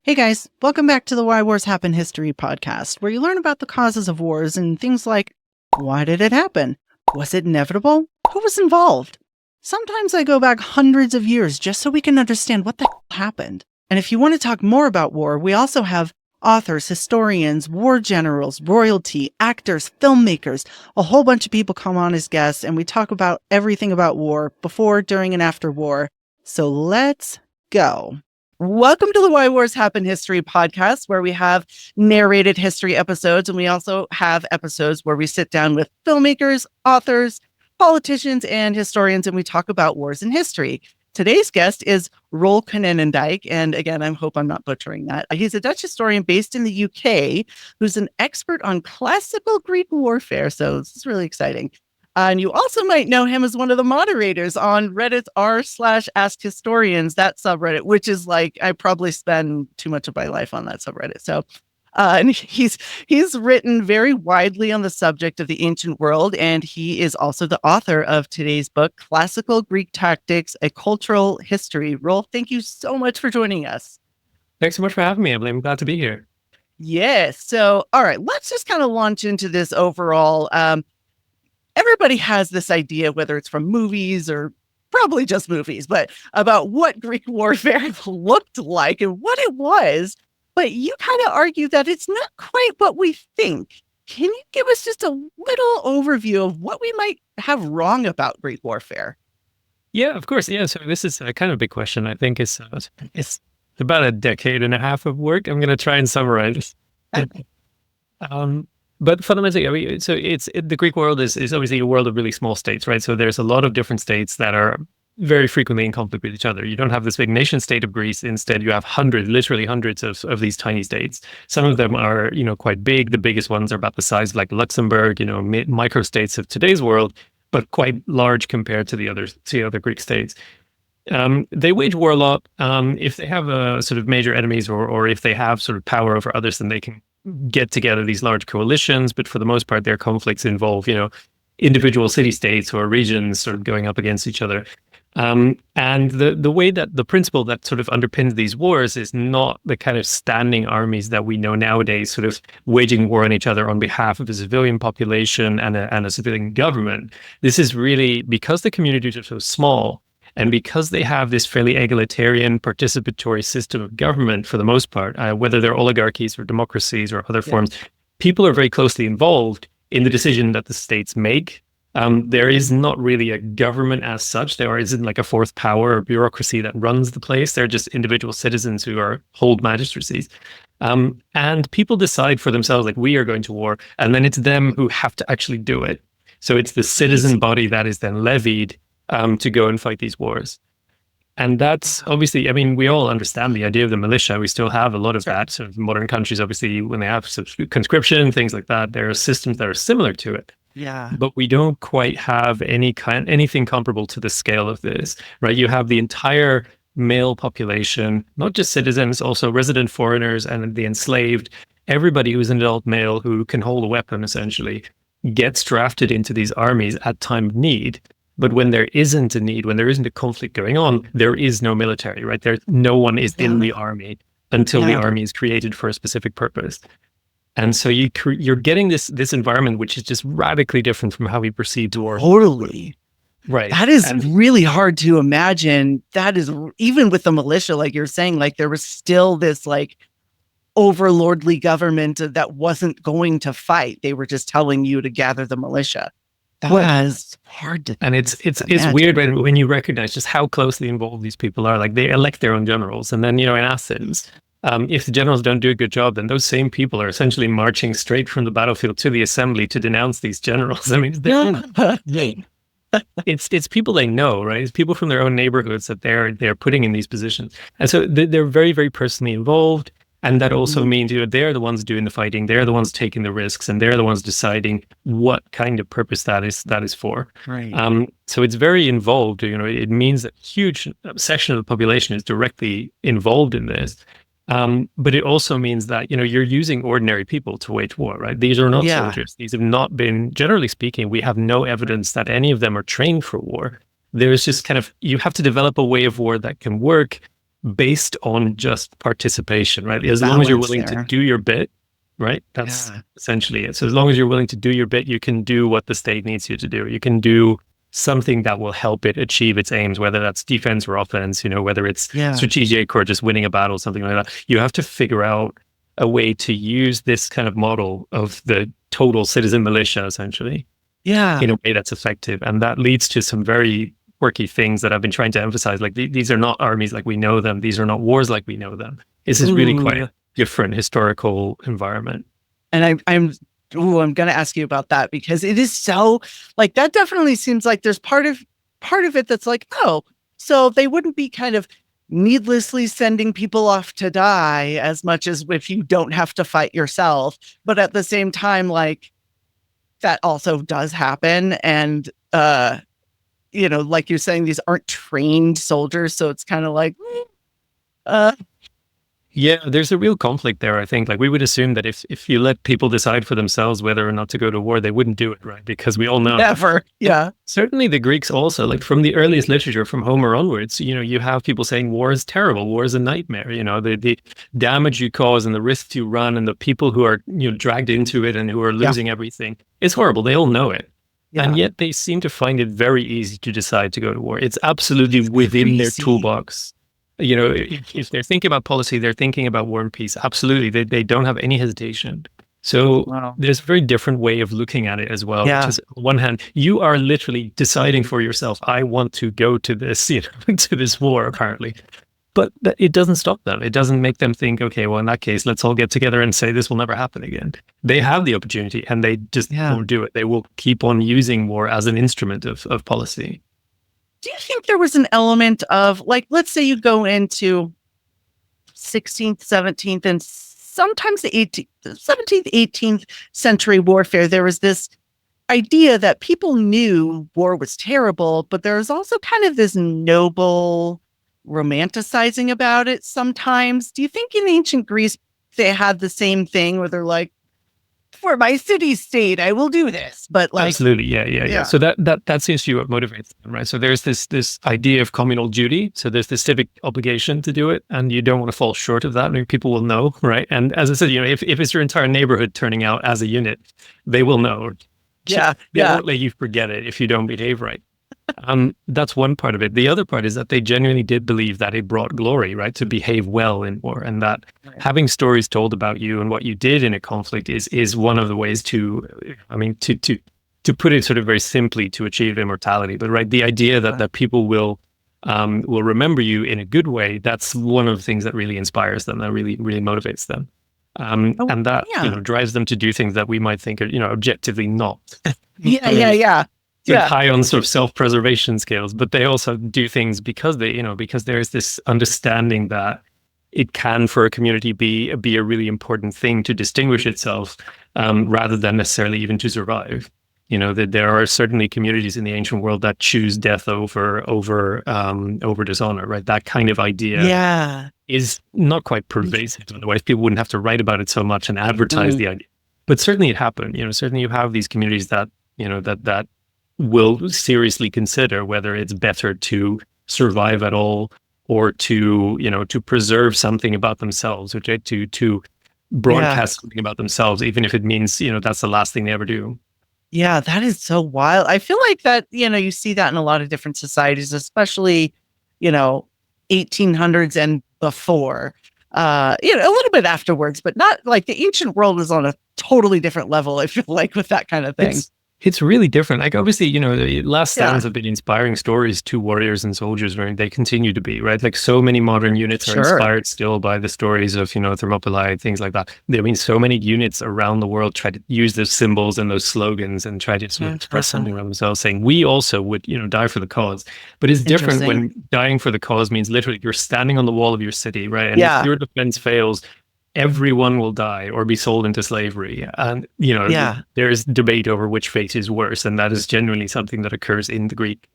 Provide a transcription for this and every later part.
Hey guys, welcome back to the Why Wars Happen History podcast, where you learn about the causes of wars and things like, why did it happen? Was it inevitable? Who was involved? Sometimes I go back hundreds of years just so we can understand what the hell happened. And if you want to talk more about war, we also have authors, historians, war generals, royalty, actors, filmmakers, a whole bunch of people come on as guests, and we talk about everything about war, before, during, and after war. So let's go. Welcome to the Why Wars Happen History podcast, where we have narrated history episodes, and we also have episodes where we sit down with filmmakers, authors, politicians, and historians, and we talk about wars in history. Today's guest is Roel Konijnendijk, and again, I hope I'm not butchering that. He's a Dutch historian based in the UK who's an expert on classical Greek warfare, so this is really exciting. And you also might know him as one of the moderators on Reddit's r/AskHistorians, that subreddit, which is like, I probably spend too much of my life on that subreddit. So, and he's written very widely on the subject of the ancient world, and he is also the author of today's book, Classical Greek Tactics: A Cultural History. Roel, thank you so much for joining us. Thanks so much for having me, Emily. I'm glad to be here. Yes. So, all right, let's just kind of launch into this overall. Everybody has this idea, whether it's from movies or probably just movies, but about what Greek warfare looked like and what it was. But you kind of argue that it's not quite what we think. Can you give us just a little overview of what we might have wrong about Greek warfare? Yeah, of course. Yeah. So this is a kind of big question. I think it's about a decade and a half of work. I'm going to try and summarize. But fundamentally, I mean, so the Greek world is obviously a world of really small states, right? So there's a lot of different states that are very frequently in conflict with each other. You don't have this big nation state of Greece. Instead, you have literally hundreds of these tiny states. Some of them are, quite big. The biggest ones are about the size of like Luxembourg, microstates of today's world, but quite large compared to the other Greek states. They wage war a lot. If they have sort of major enemies or if they have sort of power over others, then they can get together these large coalitions. But for the most part, their conflicts involve, individual city-states or regions sort of going up against each other. And the way that the principle that sort of underpins these wars is not the kind of standing armies that we know nowadays, sort of waging war on each other on behalf of a civilian population and a civilian government. This is really because the communities are so small, and because they have this fairly egalitarian participatory system of government for the most part, whether they're oligarchies or democracies or other forms, people are very closely involved in the decision that the states make. There is not really a government as such. There isn't like a fourth power or bureaucracy that runs the place. They're just individual citizens who hold magistracies. And people decide for themselves, like, we are going to war, and then it's them who have to actually do it. So it's the citizen body that is then levied to go and fight these wars. And that's obviously, I mean, we all understand the idea of the militia. We still have a lot of that. So modern countries, obviously, when they have conscription, things like that, there are systems that are similar to it. Yeah. But we don't quite have anything comparable to the scale of this, right? You have the entire male population, not just citizens, also resident foreigners and the enslaved. Everybody who's an adult male who can hold a weapon, essentially, gets drafted into these armies at time of need. But when there isn't a need, when there isn't a conflict going on, there is no military, right? No one is in the army until the army is created for a specific purpose. And so you're getting this environment, which is just radically different from how we perceived war. Totally. Right. That is really hard to imagine. That is, even with the militia, like you're saying, like there was still this like overlordly government that wasn't going to fight. They were just telling you to gather the militia. That was hard to And it's weird when you recognize just how closely involved these people are. Like they elect their own generals. And then, in Athens, if the generals don't do a good job, then those same people are essentially marching straight from the battlefield to the assembly to denounce these generals. I mean, it's people they know, right? It's people from their own neighborhoods that they're putting in these positions. And so they're very, very personally involved. And that also means, they're the ones doing the fighting. They're the ones taking the risks, and they're the ones deciding what kind of purpose that is for. Right. So it's very involved. It means that a huge section of the population is directly involved in this. But it also means that, you're using ordinary people to wage war, right? These are not soldiers. These have not been, generally speaking, we have no evidence that any of them are trained for war. There's just you have to develop a way of war that can work based on just participation, right? As long as you're willing to do your bit, right? That's essentially it. So as long as you're willing to do your bit, you can do what the state needs you to do. You can do something that will help it achieve its aims, whether that's defense or offense, whether it's strategic or just winning a battle, something like that. You have to figure out a way to use this kind of model of the total citizen militia, essentially, in a way that's effective. And that leads to some very quirky things that I've been trying to emphasize. Like these are not armies like we know them. These are not wars like we know them. This is really quite a different historical environment. And I'm going to ask you about that, because it is so, like, that definitely seems like there's part of it that's like, oh, so they wouldn't be kind of needlessly sending people off to die as much as if you don't have to fight yourself. But at the same time, like, that also does happen. And, like you're saying, these aren't trained soldiers. So it's kind of like, yeah, there's a real conflict there, I think. Like, we would assume that if you let people decide for themselves whether or not to go to war, they wouldn't do it, right? Because we all know. Never. Yeah. Certainly the Greeks also, like from the earliest literature, from Homer onwards, you have people saying war is terrible, war is a nightmare. The damage you cause and the risks you run and the people who are dragged into it and who are losing everything. It's horrible. They all know it. Yeah. And yet they seem to find it very easy to decide to go to war. It's absolutely within their toolbox. If they're thinking about policy, they're thinking about war and peace. Absolutely. They don't have any hesitation. So there's a very different way of looking at it as well. Which is, on one hand, you are literally deciding for yourself, I want to go to this, to this war, apparently. But it doesn't stop them. It doesn't make them think, okay, well, in that case, let's all get together and say this will never happen again. They have the opportunity and they just won't do it. They will keep on using war as an instrument of policy. Do you think there was an element of, like, let's say you go into 16th, 17th, and sometimes the 17th, 18th century warfare, there was this idea that people knew war was terrible, but there was also kind of this noble romanticizing about it sometimes. Do you think in ancient Greece they had the same thing where they're like, for my city state, I will do this? But like, absolutely, yeah. So that seems to be what motivates them, right? So there's this idea of communal duty. So there's this civic obligation to do it, and you don't want to fall short of that. I mean, people will know, right? And as I said, if it's your entire neighborhood turning out as a unit, they will know. They won't let you forget it if you don't behave right. That's one part of it. The other part is that they genuinely did believe that it brought glory, right, to behave well in war, and that having stories told about you and what you did in a conflict is one of the ways to put it sort of very simply, to achieve immortality. But right, the idea that people will remember you in a good way, that's one of the things that really inspires them, that really motivates them, and that drives them to do things that we might think are objectively not. High on sort of self-preservation scales, but they also do things because because there's this understanding that it can, for a community, be a really important thing to distinguish itself, rather than necessarily even to survive. That there are certainly communities in the ancient world that choose death over dishonor, right? That kind of idea is not quite pervasive. Otherwise, people wouldn't have to write about it so much and advertise the idea. But certainly it happened. Certainly you have these communities that that will seriously consider whether it's better to survive at all or to preserve something about themselves, or to broadcast something about themselves, even if it means that's the last thing they ever do. Yeah, that is so wild. I feel like that you see that in a lot of different societies, especially 1800s and before. A little bit afterwards, but not like the ancient world was on a totally different level, I feel like, with that kind of thing. It's really different. Like, obviously, the last stands have been inspiring stories to warriors and soldiers, right? They continue to be, right? Like, so many modern units are inspired still by the stories of, Thermopylae, things like that. I mean, so many units around the world try to use those symbols and those slogans and try to sort of express something around themselves, saying, we also would, die for the cause. But it's different when dying for the cause means literally you're standing on the wall of your city, right? And if your defense fails, everyone will die or be sold into slavery. And, there's debate over which fate is worse. And that is genuinely something that occurs in the Greek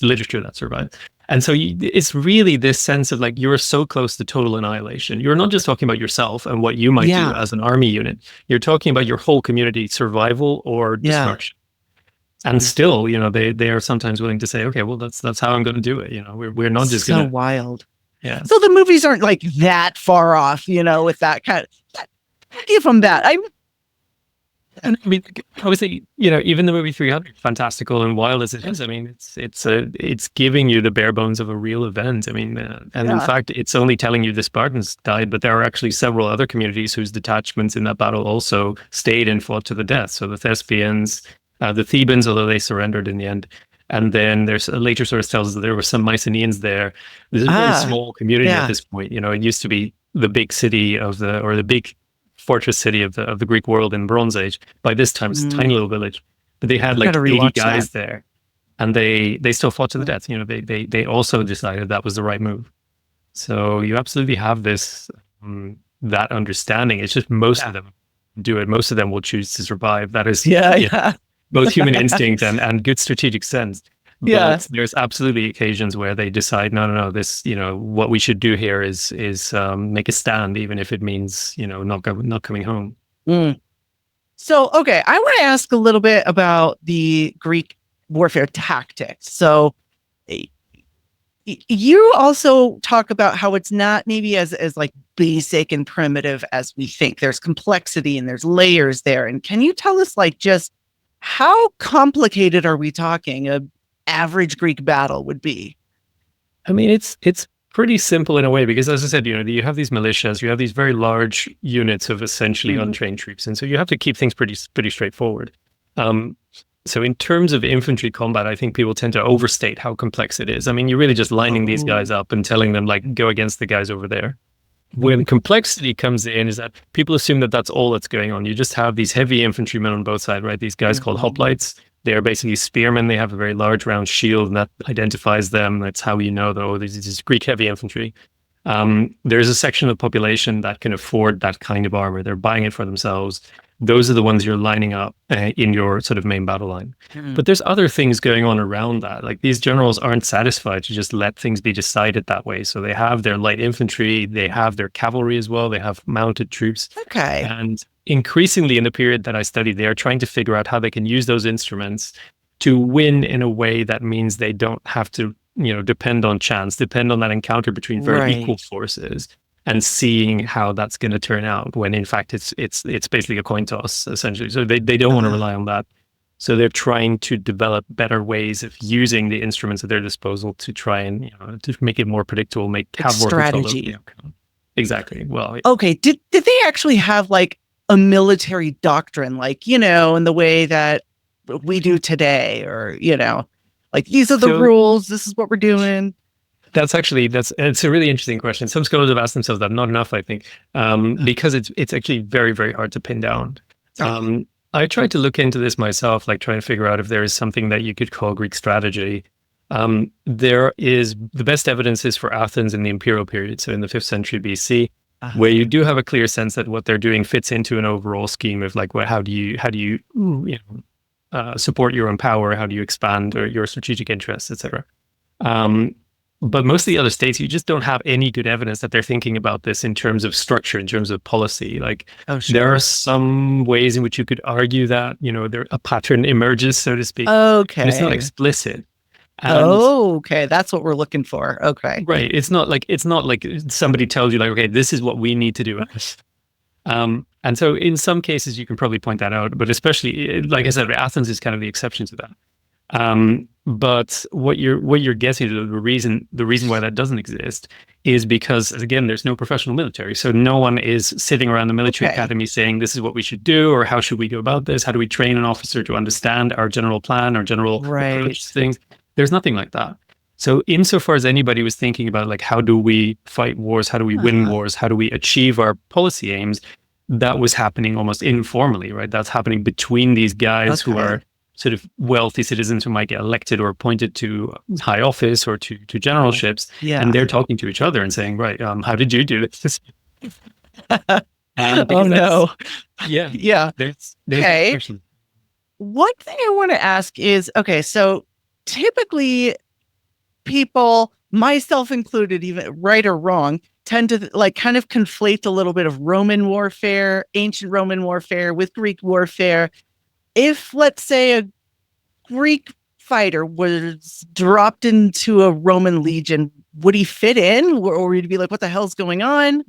literature that survives. And so it's really this sense of like, you're so close to total annihilation. You're not just talking about yourself and what you might do as an army unit. You're talking about your whole community survival or destruction. And still, they are sometimes willing to say, okay, well, that's how I'm going to do it. We're not just so wild. Yeah. So the movies aren't like that far off, with that kind of, give them that. And I mean, obviously, even the movie 300, fantastical and wild as it is, I mean, it's giving you the bare bones of a real event. I mean, and in fact, it's only telling you the Spartans died, but there are actually several other communities whose detachments in that battle also stayed and fought to the death. So the Thespians, the Thebans, although they surrendered in the end. And then there's a later source tells us that there were some Mycenaeans there. This is a very small community at this point. It used to be the big city or the big fortress city of the Greek world in Bronze Age. By this time, it's a tiny little village, but they had like 80 guys there, and they still fought to the death. They also decided that was the right move. So you absolutely have this that understanding. It's just most of them do it. Most of them will choose to survive. That is both human instinct and good strategic sense. But there's absolutely occasions where they decide, no, this, what we should do here is make a stand, even if it means, not coming home. So, okay, I want to ask a little bit about the Greek warfare tactics. So you also talk about how it's not maybe as like basic and primitive as we think. There's complexity and there's layers there. And can you tell us like just how complicated are we talking a average Greek battle would be? I mean, it's pretty simple in a way, because as I said, you have these militias, you have these very large units of essentially untrained troops. And so you have to keep things pretty straightforward. So in terms of infantry combat, I think people tend to overstate how complex it is. I mean, you're really just lining these guys up and telling them like, go against the guys over there. When complexity comes in is that people assume that that's all that's going on. You just have these heavy infantrymen on both sides, right? These guys called hoplites. They are basically spearmen. They have a very large round shield, and that identifies them. That's how you know that, this is Greek heavy infantry. There's a section of the population that can afford that kind of armor. They're buying it for themselves. Those are the ones you're lining up in your sort of main battle line. But there's other things going on around that. Like these generals aren't satisfied to just let things be decided that way. So they have their light infantry, they have their cavalry as well, they have mounted troops. Okay. And increasingly in the period that I studied, they are trying to figure out how they can use those instruments to win in a way that means they don't have to, depend on chance, depend on that encounter between very equal forces, and seeing how that's going to turn out, when in fact it's basically a coin toss essentially. So they don't want to rely on that. So they're trying to develop better ways of using the instruments at their disposal to try and to make it more predictable, have more strategy. Exactly. Well, okay. Did they actually have like a military doctrine, like in the way that we do today, or like these are the rules, this is what we're doing? It's a really interesting question. Some scholars have asked themselves that, not enough, I think, because it's actually very, very hard to pin down. I tried to look into this myself, like trying to figure out if there is something that you could call Greek strategy. There is, the best evidence is for Athens in the imperial period, so in the 5th century BC, where you do have a clear sense that what they're doing fits into an overall scheme of like, well, how do you support your own power? How do you expand your strategic interests, etc. But most of the other states, you just don't have any good evidence that they're thinking about this in terms of structure, in terms of policy. Like there are some ways in which you could argue that, a pattern emerges, so to speak. Okay. But it's not explicit. Okay. That's what we're looking for. Okay. Right. It's not like somebody tells you like, okay, this is what we need to do. And so in some cases you can probably point that out, but especially, like I said, Athens is kind of the exception to that. But what you're guessing, the reason why that doesn't exist is because, again, there's no professional military. So no one is sitting around the military academy saying, this is what we should do, or how should we go about this? How do we train an officer to understand our general plan, our general approach to things? There's nothing like that. So insofar as anybody was thinking about like, how do we fight wars? How do we win wars? How do we achieve our policy aims? That was happening almost informally, right? That's happening between these guys who are sort of wealthy citizens who might get elected or appointed to high office or to generalships. And they're talking to each other and saying, right, how did you do this? Oh no. Yeah. There's okay. One thing I want to ask is, okay, so typically people, myself included, even right or wrong, tend to like kind of conflate a little bit of Roman warfare, ancient Roman warfare with Greek warfare. If, let's say, a Greek fighter was dropped into a Roman legion, would he fit in, or would he be like, what the hell's going on?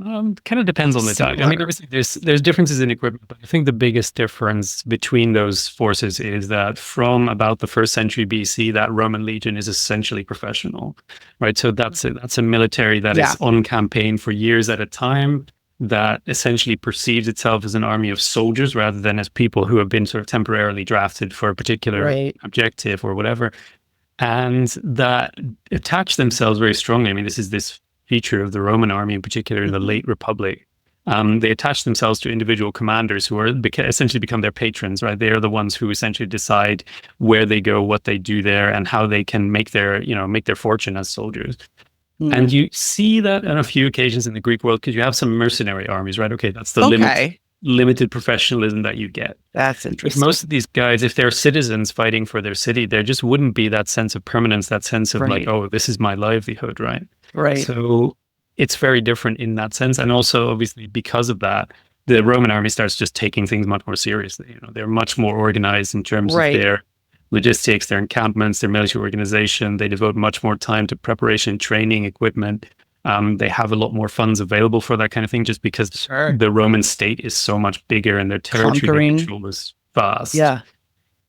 Kind of depends on the time. I mean, obviously there's differences in equipment, but I think the biggest difference between those forces is that from about the 1st century BC, that Roman legion is essentially professional, right? So that's a military that is on campaign for years at a time, that essentially perceives itself as an army of soldiers rather than as people who have been sort of temporarily drafted for a particular objective or whatever. And that attach themselves very strongly. I mean, this is this feature of the Roman army in particular in the late Republic. They attach themselves to individual commanders who are essentially become their patrons, right? They are the ones who essentially decide where they go, what they do there, and how they can make their fortune as soldiers. And you see that on a few occasions in the Greek world because you have some mercenary armies, right? Okay, that's the limited professionalism that you get. That's interesting. But most of these guys, if they're citizens fighting for their city, there just wouldn't be that sense of permanence, that sense of like, oh, this is my livelihood, right? Right. So it's very different in that sense. And also, obviously, because of that, the Roman army starts just taking things much more seriously. They're much more organized in terms of their logistics, their encampments, their military organization. They devote much more time to preparation, training, equipment. They have a lot more funds available for that kind of thing just because the Roman state is so much bigger and their territory control is vast. Yeah.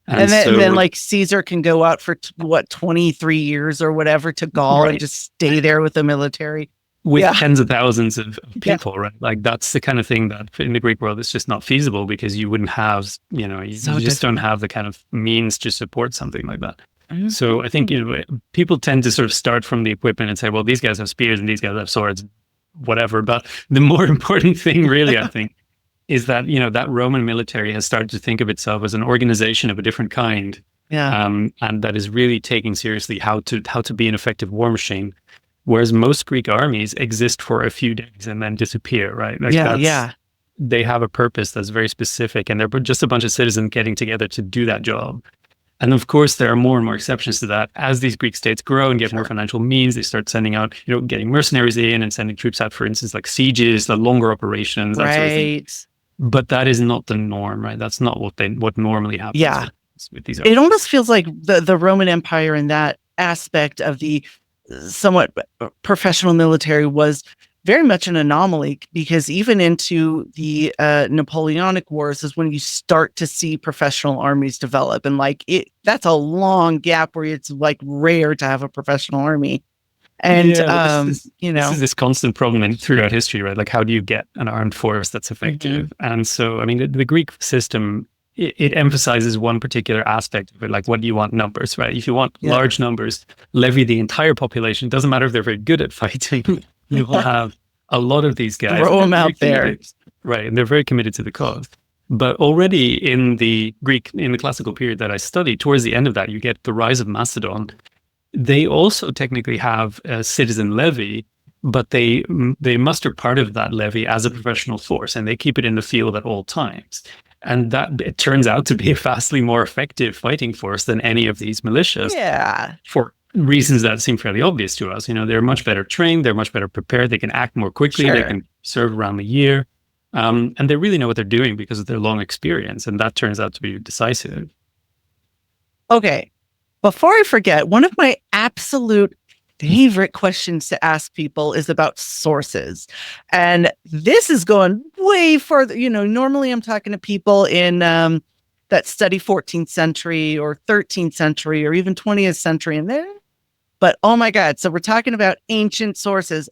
And then like Caesar can go out for 23 years or whatever to Gaul and just stay there with the military. With tens of thousands of people, right? Like that's the kind of thing that in the Greek world, it's just not feasible because you wouldn't have, you just don't have the kind of means to support something like that. So I think, people tend to sort of start from the equipment and say, well, these guys have spears and these guys have swords, whatever. But the more important thing really, I think, is that, that Roman military has started to think of itself as an organization of a different kind. And that is really taking seriously how to be an effective war machine. Whereas most Greek armies exist for a few days and then disappear, right? They have a purpose that's very specific and they're just a bunch of citizens getting together to do that job. And of course, there are more and more exceptions to that. As these Greek states grow and get more financial means, they start sending out, getting mercenaries in and sending troops out, for instance, like sieges, the longer operations, that sort of thing. But that is not the norm, right? That's not what normally happens with these armies. It almost feels like the Roman Empire in that aspect of the somewhat professional military was very much an anomaly because even into the Napoleonic Wars is when you start to see professional armies develop. And that's a long gap where it's like rare to have a professional army. And, this is this constant problem throughout history, right? Like, how do you get an armed force that's effective? And so, I mean, the Greek system, it emphasizes one particular aspect of it, like what do you want? Numbers, right? If you want large numbers, levy the entire population. It doesn't matter if they're very good at fighting. You will have a lot of these guys. Throw them out there. Right. And they're very committed to the cause. But already in the classical period that I studied, towards the end of that, you get the rise of Macedon. They also technically have a citizen levy, but they muster part of that levy as a professional force, and they keep it in the field at all times. And that it turns out to be a vastly more effective fighting force than any of these militias. Yeah. For reasons that seem fairly obvious to us. They're much better trained, they're much better prepared, they can act more quickly, they can serve around the year. And they really know what they're doing because of their long experience. And that turns out to be decisive. Okay. Before I forget, one of my absolute favorite questions to ask people is about sources. And this is going way further. Normally I'm talking to people in that study 14th century or 13th century or even 20th century in there. But oh my God, so we're talking about ancient sources.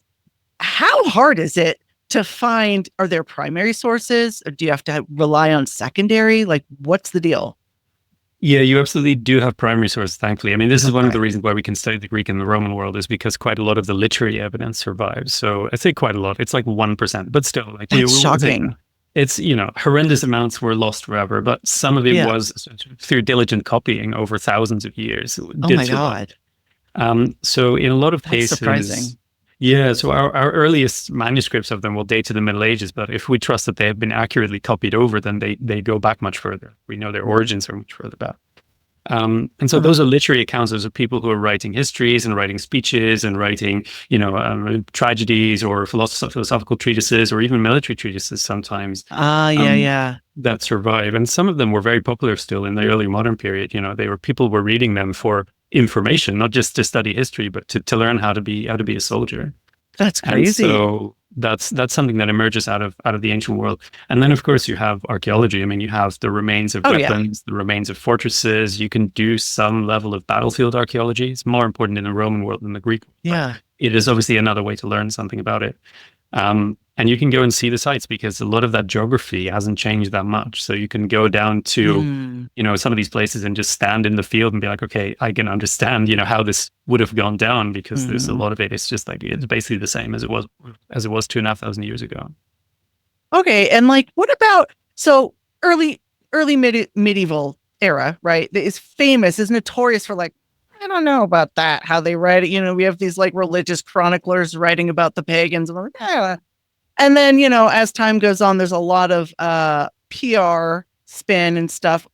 How hard is it to find? Are there primary sources? Or do you have to rely on secondary? Like, what's the deal? Yeah, you absolutely do have primary sources, thankfully. I mean, this is one of the reasons why we can study the Greek in the Roman world is because quite a lot of the literary evidence survives. So I say quite a lot. It's like 1%, but still. Like, that's shocking. It's, horrendous amounts were lost forever, but some of it was through diligent copying over thousands of years. Oh my God. So in a lot of cases... surprising. Yeah, so our earliest manuscripts of them will date to the Middle Ages, but if we trust that they have been accurately copied over, then they go back much further. We know their origins are much further back. And so those are literary accounts. Those are people who are writing histories and writing speeches and writing, tragedies or philosophical treatises or even military treatises sometimes. Yeah. That survive. And some of them were very popular still in the early modern period. People were reading them for information, not just to study history, but to learn how to be a soldier. That's crazy. And so that's something that emerges out of the ancient world. And then, of course, you have archaeology. I mean, you have the remains of weapons, the remains of fortresses. You can do some level of battlefield archaeology. It's more important in the Roman world than the Greek. Yeah. It is obviously another way to learn something about it. And you can go and see the sites because a lot of that geography hasn't changed that much. So you can go down to, some of these places and just stand in the field and be like, okay, I can understand, how this would have gone down because there's a lot of it. It's just like, it's basically the same as it was 2,500 years ago. Okay. And what about, so early medieval era, right? Is famous, is notorious for I don't know about that, how they write it. We have these religious chroniclers writing about the pagans. And then, as time goes on, there's a lot of PR spin and stuff.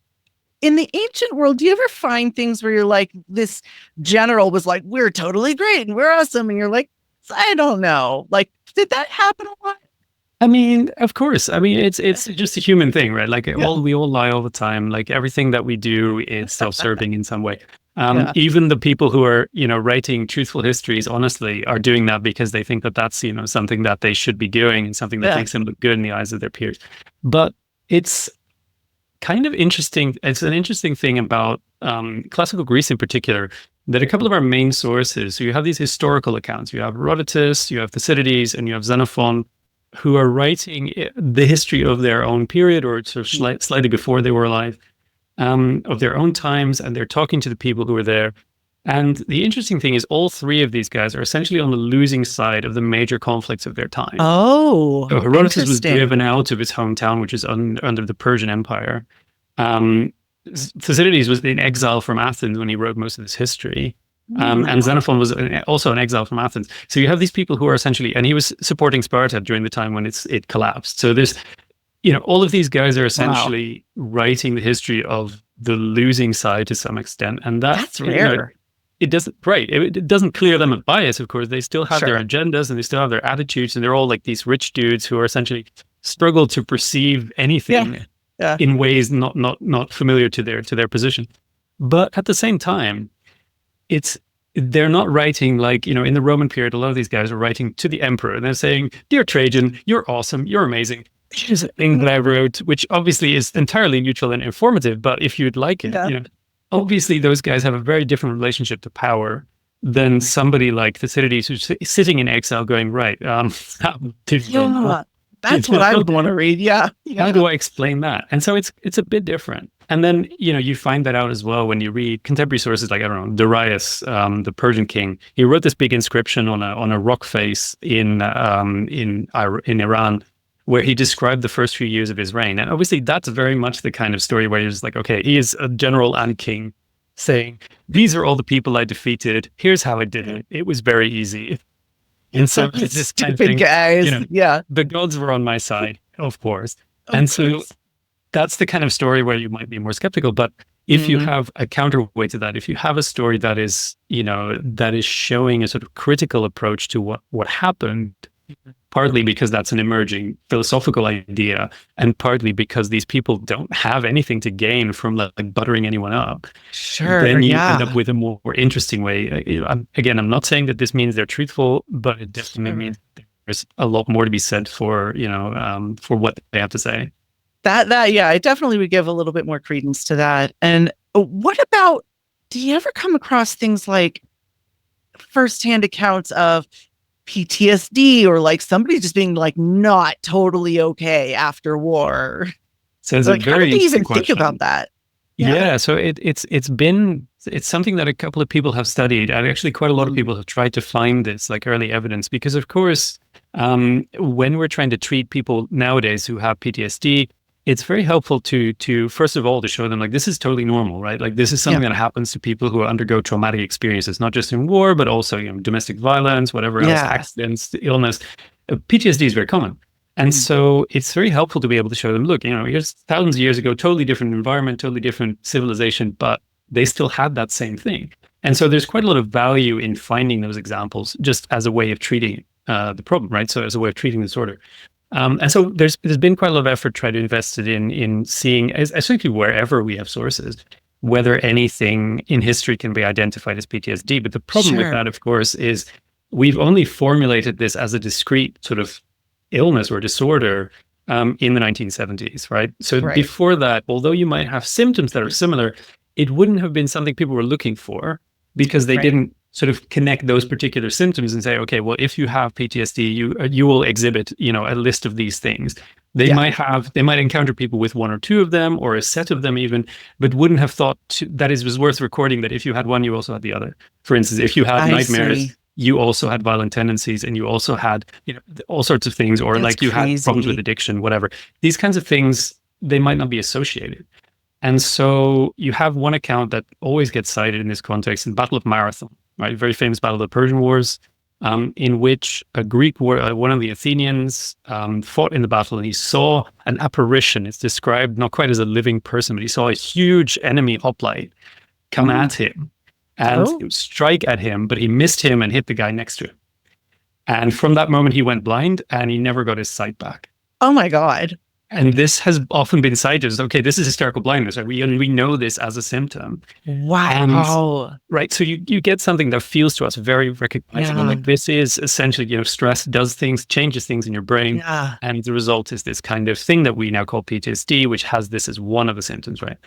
In the ancient world, do you ever find things where you're like, this general was like, we're totally great and we're awesome. And you're like, I don't know. Did that happen a lot? I mean, of course. I mean, it's just a human thing, right? We all lie all the time. Everything that we do is self-serving in some way. Even the people who are, writing truthful histories, honestly, are doing that because they think that that's, something that they should be doing and something that makes them look good in the eyes of their peers. But it's kind of interesting. It's an interesting thing about classical Greece in particular, that a couple of our main sources, so you have these historical accounts. You have Herodotus, you have Thucydides, and you have Xenophon, who are writing the history of their own period or sort of slightly before they were alive. Of their own times, and they're talking to the people who were there. And the interesting thing is all three of these guys are essentially on the losing side of the major conflicts of their time. Oh, so Herodotus was driven out of his hometown, which is under the Persian Empire. Thucydides was in exile from Athens when he wrote most of his history. And Xenophon was also in exile from Athens. So you have these people who are essentially, and he was supporting Sparta during the time when it collapsed. So there's, all of these guys are essentially writing the history of the losing side to some extent. And that's rare. It doesn't clear them of bias, of course. They still have their agendas and they still have their attitudes. And they're all like these rich dudes who are essentially struggle to perceive anything in ways not familiar to their position. But at the same time, they're not writing in the Roman period, a lot of these guys are writing to the emperor. And they're saying, "Dear Trajan, you're awesome. You're amazing. Here's a thing that I wrote," which obviously is entirely neutral and informative, but if you'd like it, obviously those guys have a very different relationship to power than somebody like Thucydides who's sitting in exile going, right, that's what I would want to read. Yeah. How do I explain that? And so it's a bit different. And then, you find that out as well when you read contemporary sources like, I don't know, Darius, the Persian king. He wrote this big inscription on a rock face in Iran, where he described the first few years of his reign. And obviously that's very much the kind of story where you're just like, okay, he is a general and king saying, these are all the people I defeated. Here's how I did it. It was very easy. And so it's this kind of thing, guys. The gods were on my side, of course. So that's the kind of story where you might be more skeptical. But if you have a counterweight to that, if you have a story that is, that is showing a sort of critical approach to what happened, partly because that's an emerging philosophical idea, and partly because these people don't have anything to gain from buttering anyone up. Then you end up with a more interesting way. I'm not saying that this means they're truthful, but it definitely means there's a lot more to be said for what they have to say. I definitely would give a little bit more credence to that. And what about, do you ever come across things like firsthand accounts of PTSD or somebody just being not totally okay after war? So it's a very how do you even question. think about that? So it's something that a couple of people have studied, and actually quite a lot of people have tried to find this early evidence, because of course when we're trying to treat people nowadays who have PTSD, it's very helpful to first of all to show them this is totally normal, right? This is something that happens to people who undergo traumatic experiences, not just in war, but also domestic violence, whatever else, accidents, illness. PTSD is very common. And so it's very helpful to be able to show them, look, here's thousands of years ago, totally different environment, totally different civilization, but they still had that same thing. And so there's quite a lot of value in finding those examples just as a way of treating the problem, right? So as a way of treating disorder. And so there's been quite a lot of effort trying to invest in seeing, especially wherever we have sources, whether anything in history can be identified as PTSD. But the problem with that, of course, is we've only formulated this as a discrete sort of illness or disorder in the 1970s, right? So before that, although you might have symptoms that are similar, it wouldn't have been something people were looking for because they didn't sort of connect those particular symptoms and say, okay, well, if you have PTSD, you will exhibit, a list of these things. They might encounter people with one or two of them or a set of them even, but wouldn't have thought that it was worth recording that if you had one, you also had the other. For instance, if you had nightmares, you also had violent tendencies and you also had, all sorts of things, or like you had problems with addiction, whatever. These kinds of things, they might not be associated. And so you have one account that always gets cited in this context, the Battle of Marathon, right? Very famous battle of the Persian Wars, in which a Greek war, one of the Athenians fought in the battle, and he saw an apparition. It's described not quite as a living person, but he saw a huge enemy hoplite come at him and strike at him, but he missed him and hit the guy next to him. And from that moment, he went blind and he never got his sight back. Oh my God. And this has often been cited as, okay, this is hysterical blindness. Right? We know this as a symptom. Wow. Right. So you get something that feels to us very recognizable. Like this is essentially, stress does things, changes things in your brain. Yeah. And the result is this kind of thing that we now call PTSD, which has this as one of the symptoms, right?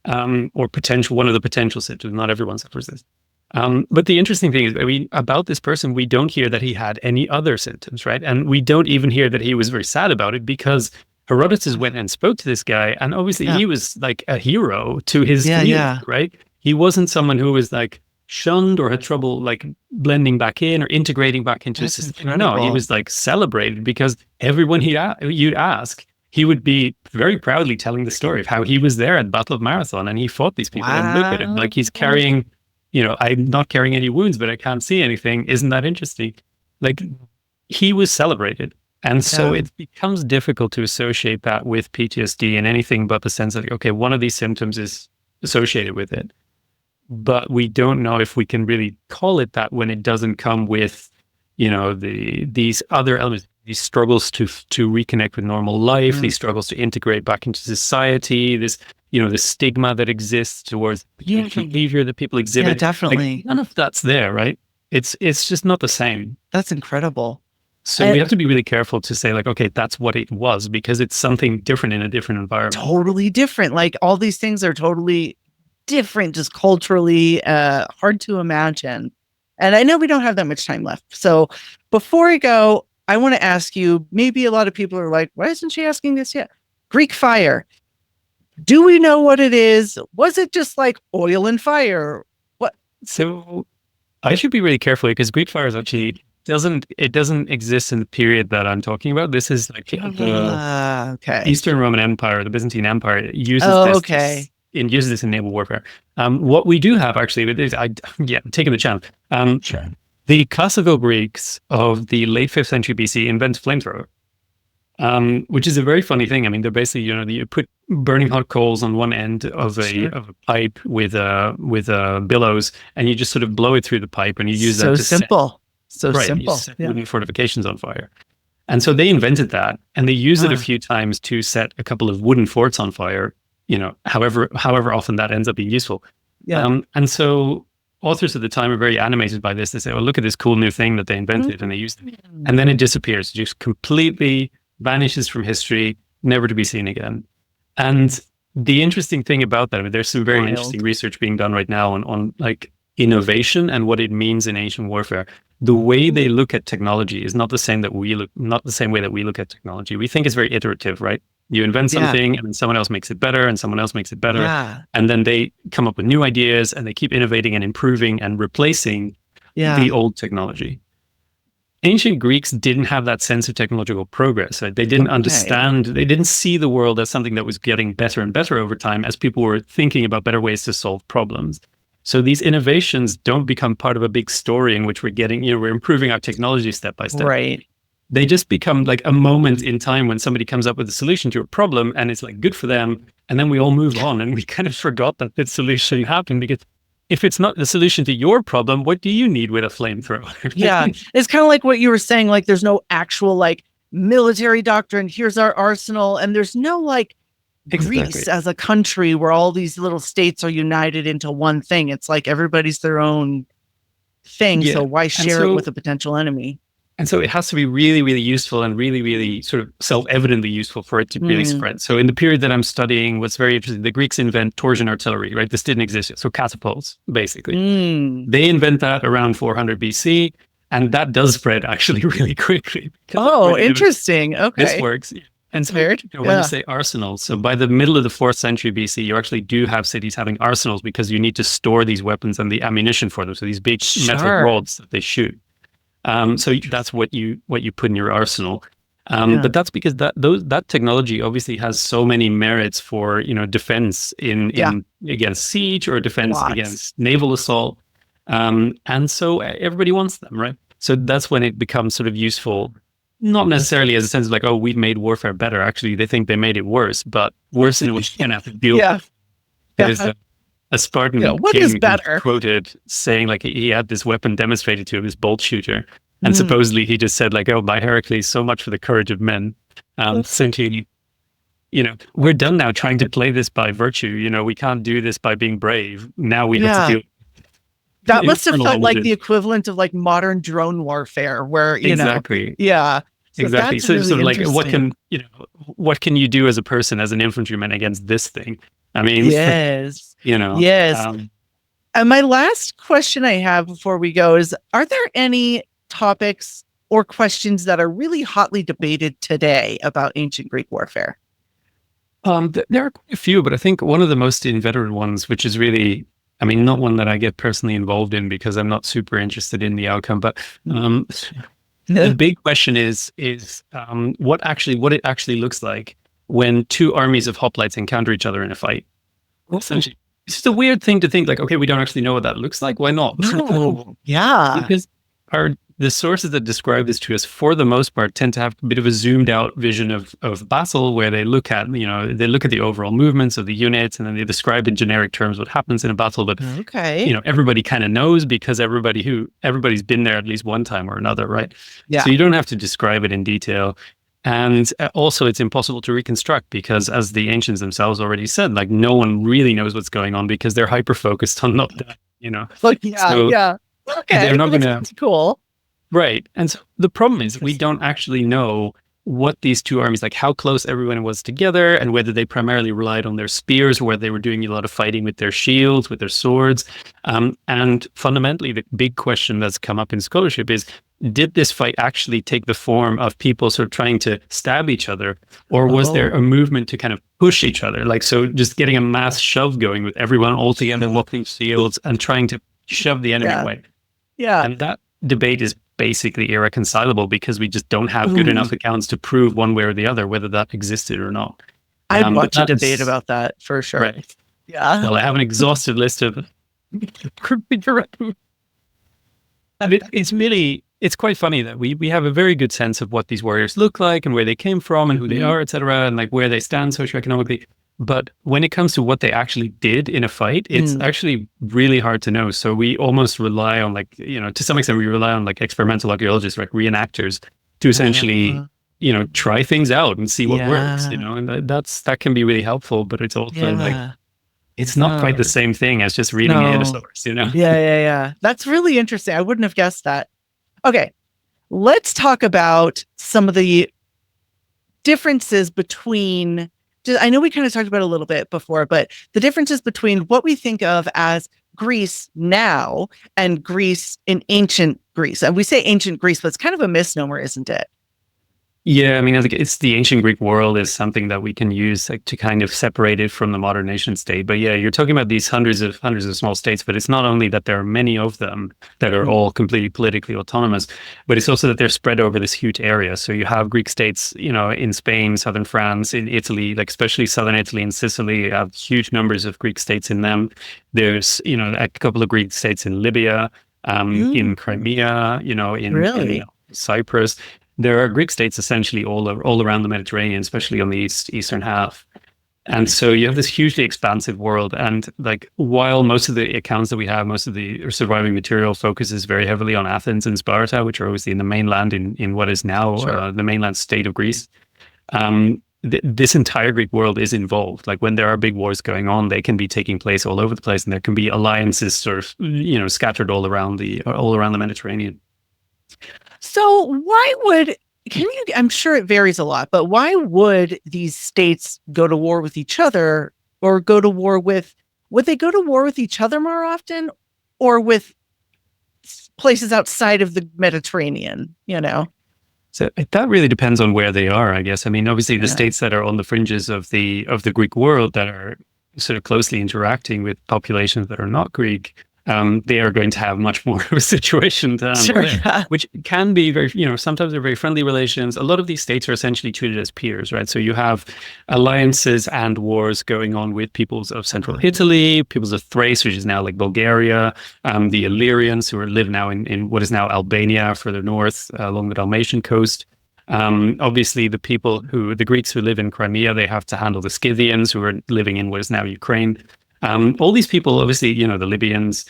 Or one of the potential symptoms. Not everyone suffers this. But the interesting thing is, about this person, we don't hear that he had any other symptoms, right? And we don't even hear that he was very sad about it, because Herodotus went and spoke to this guy, and obviously he was like a hero to his community, right? He wasn't someone who was like shunned or had trouble like blending back in or integrating back into society. No, he was like celebrated, because everyone you'd ask, he would be very proudly telling the story of how he was there at the Battle of Marathon and he fought these people. And look at him, like he's carrying, I'm not carrying any wounds, but I can't see anything. Isn't that interesting? Like he was celebrated. And so it becomes difficult to associate that with PTSD in anything but the sense that, okay, one of these symptoms is associated with it. But we don't know if we can really call it that when it doesn't come with, these other elements, these struggles to reconnect with normal life, these struggles to integrate back into society, this, the stigma that exists towards behavior that people exhibit. Yeah, definitely. Like, none of that's there, right? It's just not the same. That's incredible. So we have to be really careful to say, like, okay, that's what it was, because it's something different in a different environment. Totally different. Like all these things are totally different, just culturally, hard to imagine. And I know we don't have that much time left. So before I go, I want to ask you, maybe a lot of people are like, why isn't she asking this yet? Greek fire. Do we know what it is? Was it just like oil and fire? What? So I should be really careful, because Greek fire is actually doesn't exist in the period that I'm talking about. This is like the Eastern Roman Empire, the Byzantine Empire uses uses this in naval warfare. What we do have actually, I'm taking the chance. Sure. The classical Greeks of the late 5th century BC invent flamethrower, which is a very funny thing. I mean, they're basically, you put burning hot coals on one end of a pipe with billows, and you just sort of blow it through the pipe, and you use that to simple. You set wooden fortifications on fire. And so they invented that, and they used it a few times to set a couple of wooden forts on fire, however often that ends up being useful. Yeah. And so authors at the time are very animated by this. They say, well, look at this cool new thing that they invented, and they used it. And then it disappears, just completely vanishes from history, never to be seen again. And the interesting thing about that, there's some very interesting research being done right now on like innovation and what it means in ancient warfare. The way they look at technology is not the same way that we look at technology. We think it's very iterative, right? You invent something and then someone else makes it better and someone else makes it better. Yeah. And then they come up with new ideas and they keep innovating and improving and replacing the old technology. Ancient Greeks didn't have that sense of technological progress. Right? They didn't understand, they didn't see the world as something that was getting better and better over time as people were thinking about better ways to solve problems. So these innovations don't become part of a big story in which we're improving our technology step by step. Right. they just become like a moment in time when somebody comes up with a solution to a problem and it's like good for them. And then we all move on and we kind of forgot that the solution happened, because if it's not the solution to your problem, what do you need with a flamethrower? Yeah. It's kind of like what you were saying, like there's no actual like military doctrine. Here's our arsenal. And there's no like Greece as a country where all these little states are united into one thing. It's like everybody's their own thing. Yeah. So why share it with a potential enemy? And so it has to be really, really useful and really, really sort of self-evidently useful for it to really spread. So in the period that I'm studying, what's very interesting, the Greeks invent torsion artillery, right? This didn't exist yet. So catapults, basically. They invent that around 400 BC. And that does spread actually really quickly. Oh, interesting. Okay. This works. And so when you say arsenals, so by the middle of the 4th century BC, you actually do have cities having arsenals because you need to store these weapons and the ammunition for them. So these big metal rods that they shoot. So that's what you put in your arsenal. But that's because that technology obviously has so many merits for, defense in against siege or defense against naval assault. And so everybody wants them, right? So that's when it becomes sort of useful, not necessarily as a sense of like, oh, we've made warfare better. Actually, they think they made it worse, but worse in which you can have to deal with. There's a Spartan what is better? Quoted saying like he had this weapon demonstrated to him, this bolt shooter. And supposedly he just said like, oh, by Heracles, so much for the courage of men. Essentially, we're done now trying to play this by virtue. We can't do this by being brave. Now we have to do. That must have felt like the equivalent of like modern drone warfare where, exactly. So exactly. So really sort of like what can you do as a person, as an infantryman against this thing? I mean, yes. Yes. And my last question I have before we go is, are there any topics or questions that are really hotly debated today about ancient Greek warfare? There are quite a few, but I think one of the most inveterate ones, which is really, not one that I get personally involved in because I'm not super interested in the outcome, but the big question is what it actually looks like when two armies of hoplites encounter each other in a fight. Essentially, it's just a weird thing to think like, okay, we don't actually know what that looks like. Why not? Because the sources that describe this to us, for the most part, tend to have a bit of a zoomed out vision of battle, where they look at the overall movements of the units, and then they describe in generic terms what happens in a battle. But everybody kind of knows because everybody's been there at least one time or another, right? Yeah. So you don't have to describe it in detail. And also it's impossible to reconstruct because, as the ancients themselves already said, like no one really knows what's going on because they're hyper-focused on not that, Okay, they're not going to... Cool. Right. And so the problem is we don't actually know what these two armies, like how close everyone was together, and whether they primarily relied on their spears or whether they were doing a lot of fighting with their shields, with their swords. And fundamentally, the big question that's come up in scholarship is, did this fight actually take the form of people sort of trying to stab each other, or was there a movement to kind of push each other? Like, so just getting a mass shove going with everyone all together, walking shields and trying to shove the enemy away. Yeah. And that debate is basically irreconcilable because we just don't have good enough accounts to prove one way or the other whether that existed or not. I'd watch a debate about that for sure. Right. Yeah. Well, I have an exhaustive list of... It's quite funny that we have a very good sense of what these warriors look like and where they came from and who they are, etc., and like where they stand socioeconomically. But when it comes to what they actually did in a fight, it's actually really hard to know. So we almost rely on to some extent, we rely on like experimental archaeologists, like reenactors, to essentially, try things out and see what works, and that can be really helpful, but it's also like, it's not quite the same thing as just reading it in a source, Yeah. That's really interesting. I wouldn't have guessed that. Okay. Let's talk about some of the differences between... I know we kind of talked about it a little bit before, but the differences between what we think of as Greece now and Greece in ancient Greece. And we say ancient Greece, but it's kind of a misnomer, isn't it? Yeah, I think it's the ancient Greek world is something that we can use to kind of separate it from the modern nation state. But yeah, you're talking about these hundreds of small states, but it's not only that there are many of them that are all completely politically autonomous, but it's also that they're spread over this huge area. So you have Greek states, in Spain, southern France, in Italy, like especially southern Italy and Sicily, you have huge numbers of Greek states in them. There's, a couple of Greek states in Libya, in Crimea, in Cyprus. there are Greek states essentially all around the Mediterranean, especially on the eastern half. And so you have this hugely expansive world. And like, while most of the accounts that we have, most of the surviving material focuses very heavily on Athens and Sparta, which are obviously in the mainland in what is now the mainland state of Greece. This entire Greek world is involved. Like, when there are big wars going on, they can be taking place all over the place, and there can be alliances sort of, scattered all around the Mediterranean. So I'm sure it varies a lot, but why would these states go to war with each other, or would they go to war with each other more often, or with places outside of the Mediterranean, So that really depends on where they are, I guess. I mean, obviously the states that are on the fringes of the Greek world, that are sort of closely interacting with populations that are not Greek, they are going to have much more of a situation to handle, which can be very, sometimes they're very friendly relations. A lot of these states are essentially treated as peers, right? So you have alliances and wars going on with peoples of central Italy, peoples of Thrace, which is now like Bulgaria, the Illyrians, who live now in what is now Albania, further north along the Dalmatian coast. Obviously, the Greeks who live in Crimea, they have to handle the Scythians, who are living in what is now Ukraine. All these people, obviously, the Libyans,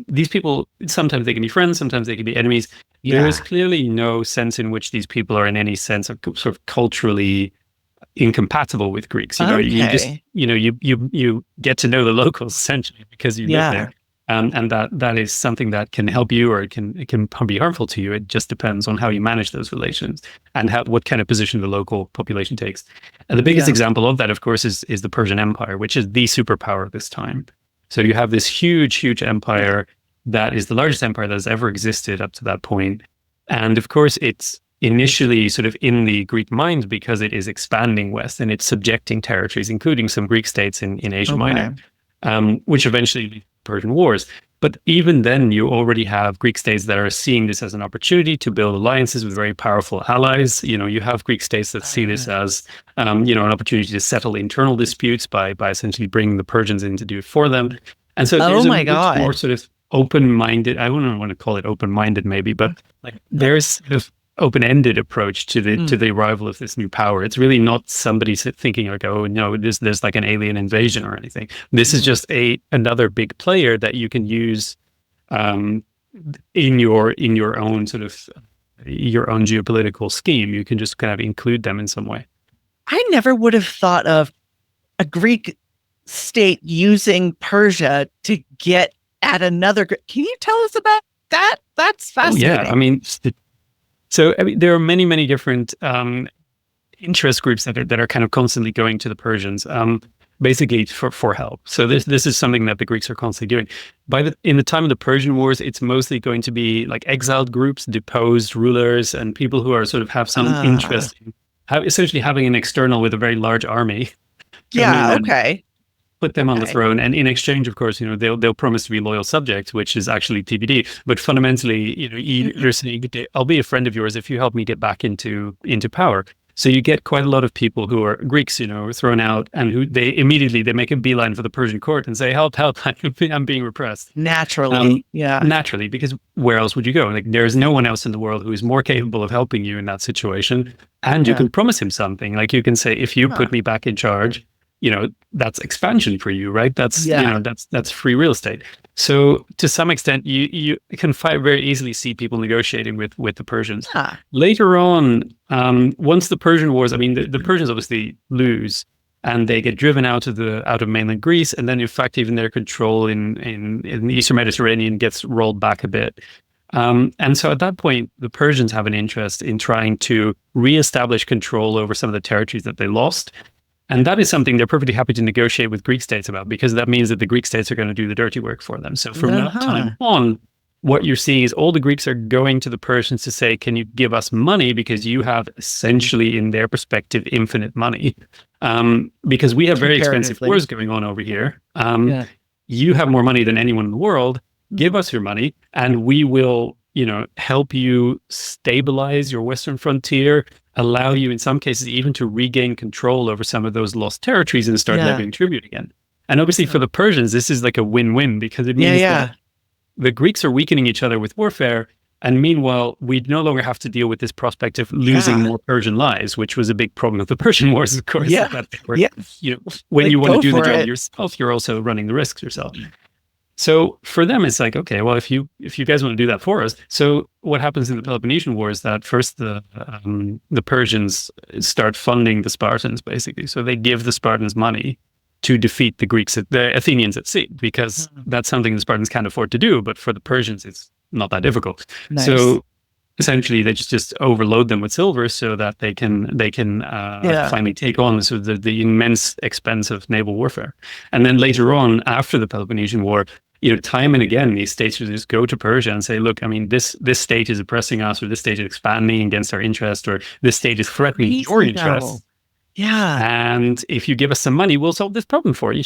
these people, sometimes they can be friends, sometimes they can be enemies. Yeah. There is clearly no sense in which these people are in any sense of sort of culturally incompatible with Greeks. You just, you get to know the locals essentially because you live there. And that is something that can help you, or it can be harmful to you. It just depends on how you manage those relations and what kind of position the local population takes. And the biggest example of that, of course, is the Persian Empire, which is the superpower at this time. So you have this huge empire that is the largest empire that has ever existed up to that point. And of course, it's initially sort of in the Greek mind because it is expanding west and it's subjecting territories, including some Greek states in Asia Minor, which eventually lead to Persian Wars. But even then, you already have Greek states that are seeing this as an opportunity to build alliances with very powerful allies. You have Greek states that see this as, an opportunity to settle internal disputes by essentially bringing the Persians in to do it for them. And so there's a much more sort of open-minded, I wouldn't want to call it open-minded maybe, but like there's sort of open-ended approach to the arrival of this new power. It's really not somebody thinking like, oh no, there's like an alien invasion or anything. This is just another big player that you can use in your own sort of your own geopolitical scheme. You can just kind of include them in some way. I never would have thought of a Greek state using Persia to get at another. Can you tell us about that? That's fascinating. Yeah, I mean. So there are many different interest groups that are kind of constantly going to the Persians, basically for help. So this is something that the Greeks are constantly doing. In the time of the Persian Wars, it's mostly going to be like exiled groups, deposed rulers, and people who are sort of have some interest in essentially having an external with a very large army. Put them on the throne, and in exchange, of course, they'll promise to be loyal subjects, which is actually TBD. But fundamentally, you're saying, "I'll be a friend of yours if you help me get back into power." So you get quite a lot of people who are Greeks, thrown out, and who they make a beeline for the Persian court and say, "Help! I'm being repressed." Naturally, naturally, because where else would you go? Like, there is no one else in the world who is more capable of helping you in that situation, and you can promise him something. Like, you can say, "If you put me back in charge." That's expansion for you, right? That's that's free real estate. So to some extent, you can very easily see people negotiating with the Persians. Later on, once the Persian Wars, I mean, the Persians obviously lose, and they get driven out of mainland Greece, and then in fact even their control in the Eastern Mediterranean gets rolled back a bit. And so at that point, the Persians have an interest in trying to reestablish control over some of the territories that they lost. And that is something they're perfectly happy to negotiate with Greek states about, because that means that the Greek states are going to do the dirty work for them. So from that time on, what you're seeing is all the Greeks are going to the Persians to say, can you give us money? Because you have essentially, in their perspective, infinite money. Because we have very expensive wars going on over here. You have more money than anyone in the world. Give us your money, and we will, help you stabilize your Western frontier, allow you in some cases even to regain control over some of those lost territories and start levying tribute again. And obviously for the Persians, this is like a win-win, because it means that the Greeks are weakening each other with warfare, And meanwhile, we no longer have to deal with this prospect of losing more Persian lives, which was a big problem of the Persian Wars, of course. That they were, when you want to do the job yourself, you're also running the risks yourself. So for them, it's like, okay, well, if you guys want to do that for us. So what happens in the Peloponnesian War is that first the Persians start funding the Spartans, basically. So they give the Spartans money to defeat the Athenians at sea, because that's something the Spartans can't afford to do. But for the Persians, it's not that difficult. Nice. So essentially, they just overload them with silver so that they can finally take on the immense expense of naval warfare. And then later on, after the Peloponnesian War, time and again, these states would just go to Persia and say, look, I mean, this state is oppressing us, or this state is expanding against our interest, or this state is threatening your interests. Yeah. And if you give us some money, we'll solve this problem for you.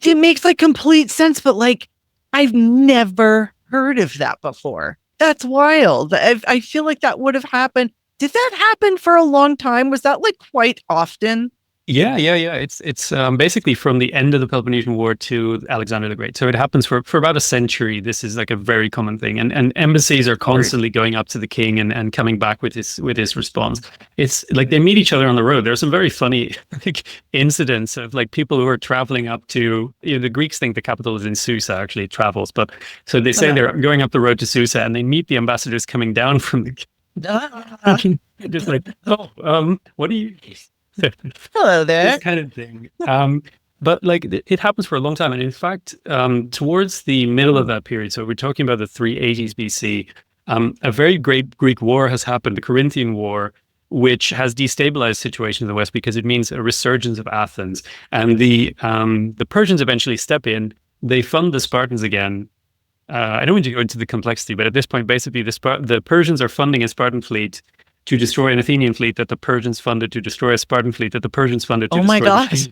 It makes like complete sense, but like, I've never heard of that before. That's wild. I feel like that would have happened. Did that happen for a long time? Was that like quite often? Yeah. It's basically from the end of the Peloponnesian War to Alexander the Great. So it happens for about a century. This is like a very common thing, and embassies are constantly going up to the king and coming back with his response. It's like they meet each other on the road. There's some very funny incidents of like people who are traveling up to. The Greeks think the capital is in Susa. Actually, it travels, but so they say they're going up the road to Susa, and they meet the ambassadors coming down from the. Just like, what do you? Hello there. This kind of thing. But like it happens for a long time. And in fact, towards the middle of that period, so we're talking about the 380s BC, a very great Greek war has happened, the Corinthian War, which has destabilized the situation in the West because it means a resurgence of Athens. And the Persians eventually step in, they fund the Spartans again. I don't want to go into the complexity, but at this point, basically the Persians are funding a Spartan fleet to destroy an Athenian fleet that the Persians funded, to destroy a Spartan fleet that the Persians funded. Oh my gosh.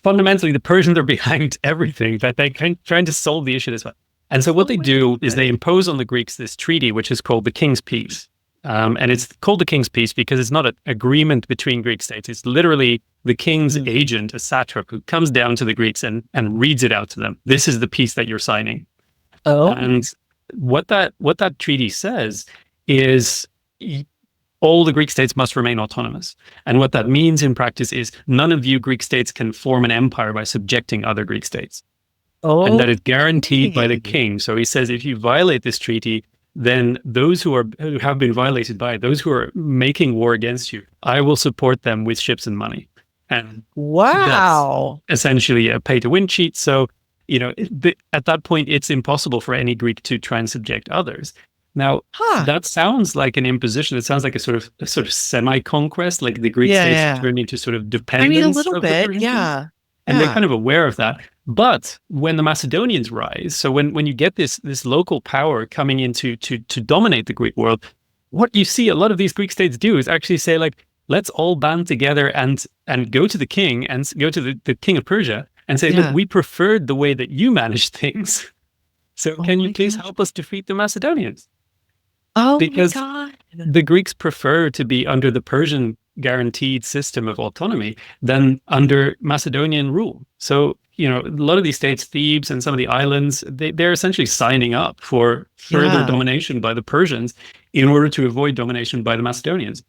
Fundamentally, the Persians are behind everything, that they're trying to solve the issue this way. And so what they do is they impose on the Greeks this treaty, which is called the King's Peace. And it's called the King's Peace because it's not an agreement between Greek states. It's literally the king's agent, a satrap, who comes down to the Greeks and reads it out to them. This is the peace that you're signing. Oh. And what that treaty says is all the Greek states must remain autonomous. And what that means in practice is none of you Greek states can form an empire by subjecting other Greek states. Oh. And that is guaranteed by the king. So he says, if you violate this treaty, then those who have been violated by it, those who are making war against you, I will support them with ships and money. And wow, that's essentially a pay-to-win cheat. So, at that point, it's impossible for any Greek to try and subject others. Now, that sounds like an imposition. It sounds like a sort of semi-conquest, like the Greek states turn into sort of dependence. I mean, a little bit, yeah. And they're kind of aware of that. But when the Macedonians rise, so when you get this local power coming in to dominate the Greek world, what you see a lot of these Greek states do is actually say, like, let's all band together and go to the king and go to the king of Persia and say, look, we preferred the way that you managed things. So can you please help us defeat the Macedonians? Oh, because my God. The Greeks prefer to be under the Persian guaranteed system of autonomy than under Macedonian rule. So, a lot of these states, Thebes and some of the islands, they're essentially signing up for further domination by the Persians in order to avoid domination by the Macedonians.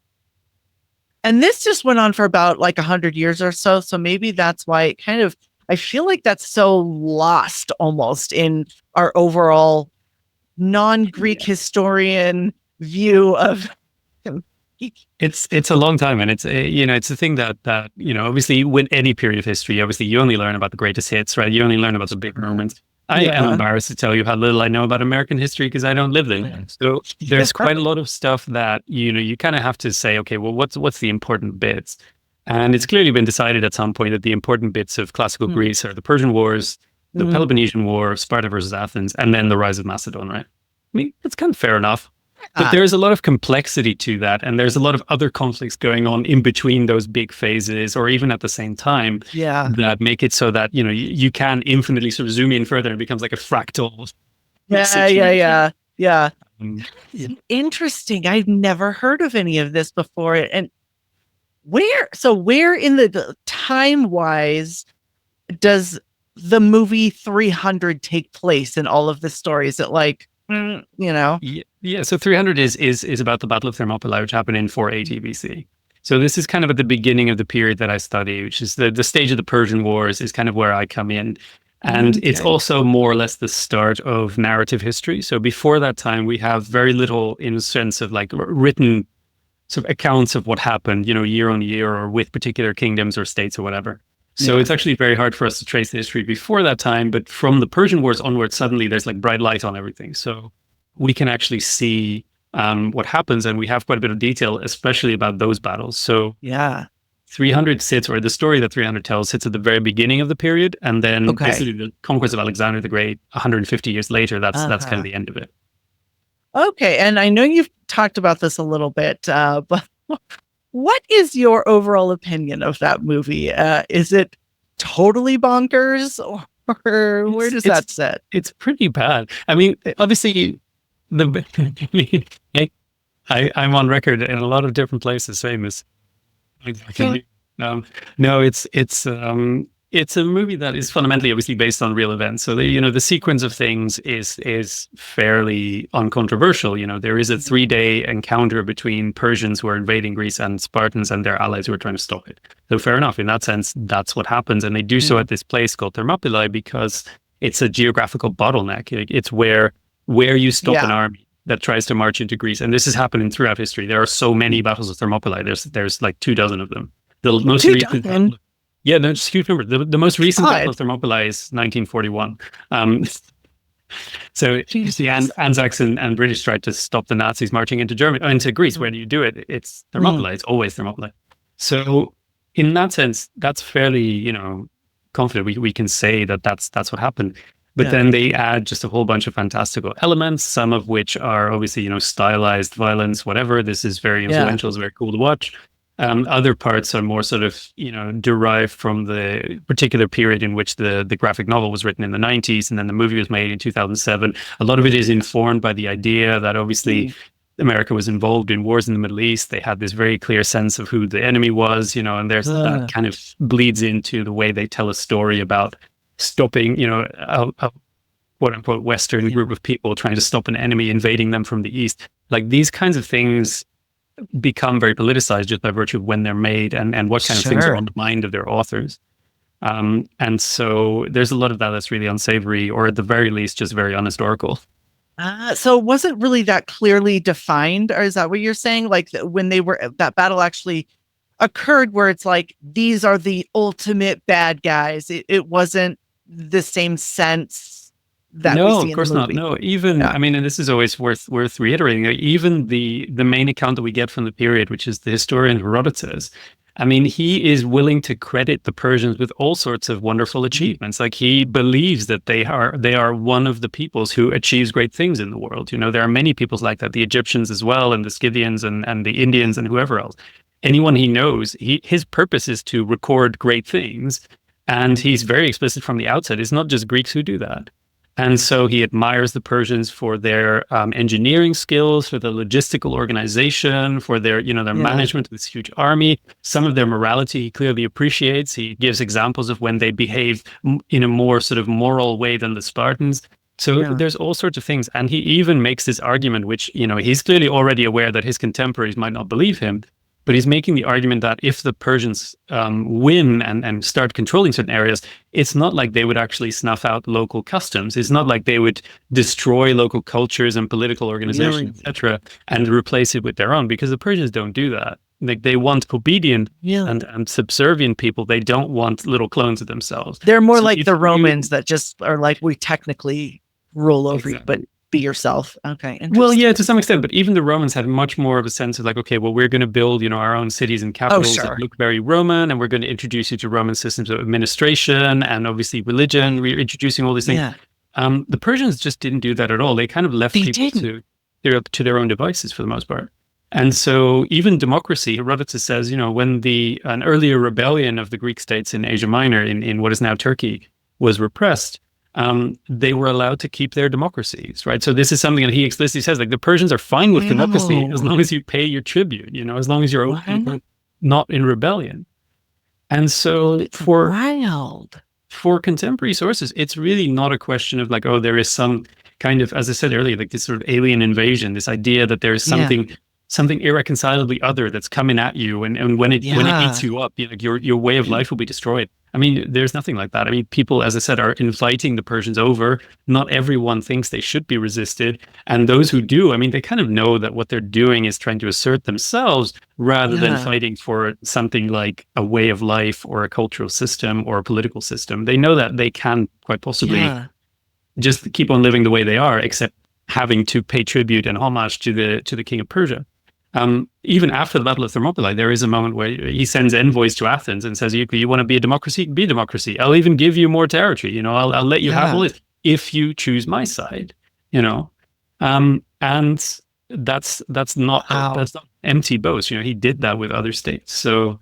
And this just went on for about like 100 years or so. So maybe that's why it kind of, I feel like that's so lost almost in our overall non-Greek historian view of it's a long time, and it's a thing that obviously with any period of history, obviously you only learn about the greatest hits, right? You only learn about the big moments. I am embarrassed to tell you how little I know about American history because I don't live there. So there's quite a lot of stuff that you kind of have to say, okay, well, what's the important bits? And it's clearly been decided at some point that the important bits of classical Greece are the Persian Wars, the Peloponnesian War, Sparta versus Athens, and then the rise of Macedon, right? I mean, it's kind of fair enough. But there's a lot of complexity to that, and there's a lot of other conflicts going on in between those big phases, or even at the same time, that make it so that you can infinitely sort of zoom in further, and it becomes like a fractal. Yeah. Interesting. I've never heard of any of this before. And where in the time-wise does the movie 300 take place in all of the stories? Is it like, Yeah, so 300 is about the Battle of Thermopylae, which happened in 480 BC. So this is kind of at the beginning of the period that I study, which is the stage of the Persian Wars is kind of where I come in. And it's also more or less the start of narrative history. So before that time, we have very little in the sense of like written sort of accounts of what happened, year on year or with particular kingdoms or states or whatever. So it's actually very hard for us to trace the history before that time. But from the Persian Wars onward, suddenly there's like bright light on everything. So we can actually see what happens, and we have quite a bit of detail, especially about those battles. So 300 sits, or the story that 300 tells, sits at the very beginning of the period, and then basically the conquest of Alexander the Great, 150 years later, that's kind of the end of it. Okay, and I know you've talked about this a little bit, but what is your overall opinion of that movie? Is it totally bonkers, or where does that sit? It's pretty bad. I mean, obviously, I'm on record in a lot of different places saying this. No, it's a movie that is fundamentally obviously based on real events. So the sequence of things is fairly uncontroversial. There is a 3-day encounter between Persians who are invading Greece and Spartans and their allies who are trying to stop it. So fair enough. In that sense, that's what happens. And they do so at this place called Thermopylae because it's a geographical bottleneck. It's where you stop an army that tries to march into Greece. And this is happening throughout history. There are so many battles of Thermopylae. There's like 24 of them. The most recent, yeah, no, just a huge number. The most recent battle of Thermopylae is 1941. So the Anzacs and British tried to stop the Nazis marching into Greece. Where do you do it? It's Thermopylae. It's always Thermopylae. So in that sense, that's fairly, confident. We can say that that's what happened. But then they add just a whole bunch of fantastical elements, some of which are obviously, stylized violence, whatever. This is very influential. It's very cool to watch. Other parts are more sort of, derived from the particular period in which the graphic novel was written in the 90s, and then the movie was made in 2007. A lot of it is informed by the idea that obviously America was involved in wars in the Middle East. They had this very clear sense of who the enemy was, and there's that kind of bleeds into the way they tell a story about stopping, a quote unquote Western group of people trying to stop an enemy invading them from the East. Like these kinds of things become very politicized just by virtue of when they're made and what kind of things are on the mind of their authors. And so there's a lot of that that's really unsavory, or at the very least, just very unhistorical. So was it really that clearly defined, or is that what you're saying? Like when that battle actually occurred where it's like, these are the ultimate bad guys. It wasn't the same sense that we see in the movie. No, of course not. No, even, I mean, and this is always worth reiterating, even the main account that we get from the period, which is the historian Herodotus, I mean, he is willing to credit the Persians with all sorts of wonderful achievements. Like he believes that they are one of the peoples who achieves great things in the world. There are many peoples like that, the Egyptians as well, and the Scythians and the Indians and whoever else. Anyone he knows, his purpose is to record great things. And he's very explicit from the outset. It's not just Greeks who do that. And so he admires the Persians for their engineering skills, for the logistical organization, for their management of this huge army. Some of their morality he clearly appreciates. He gives examples of when they behave in a more sort of moral way than the Spartans. So there's all sorts of things. And he even makes this argument, which, he's clearly already aware that his contemporaries might not believe him. But he's making the argument that if the Persians win and start controlling certain areas, it's not like they would actually snuff out local customs. It's not like they would destroy local cultures and political organizations, etc., and replace it with their own, because the Persians don't do that. Like they want obedient and subservient people. They don't want little clones of themselves. They're more like the Romans that just are like, we technically rule over you, but be yourself. Okay. Well, yeah, to some extent, but even the Romans had much more of a sense of like, okay, well, we're going to build, our own cities and capitals that look very Roman, and we're going to introduce you to Roman systems of administration and obviously religion. We're introducing all these things. Yeah. The Persians just didn't do that at all. They kind of left people to their own devices for the most part. And so even democracy, Herodotus says, when an earlier rebellion of the Greek states in Asia Minor, in what is now Turkey, was repressed, they were allowed to keep their democracies, right? So this is something that he explicitly says, like the Persians are fine with democracy as long as you pay your tribute, as long as you're not in rebellion. And so for contemporary sources, it's really not a question of like, oh, there is some kind of, as I said earlier, like this sort of alien invasion, this idea that there's something irreconcilably other that's coming at you, and when it eats you up, like your way of life will be destroyed. I mean, there's nothing like that. I mean, people, as I said, are inviting the Persians over. Not everyone thinks they should be resisted. And those who do, I mean, they kind of know that what they're doing is trying to assert themselves rather than fighting for something like a way of life or a cultural system or a political system. They know that they can quite possibly just keep on living the way they are, except having to pay tribute and homage to the king of Persia. Even after the Battle of Thermopylae, there is a moment where he sends envoys to Athens and says, you want to be a democracy? Be a democracy. I'll even give you more territory. You know, I'll let you have all this if you choose my side, you know. And that's not empty boast. You know, he did that with other states. So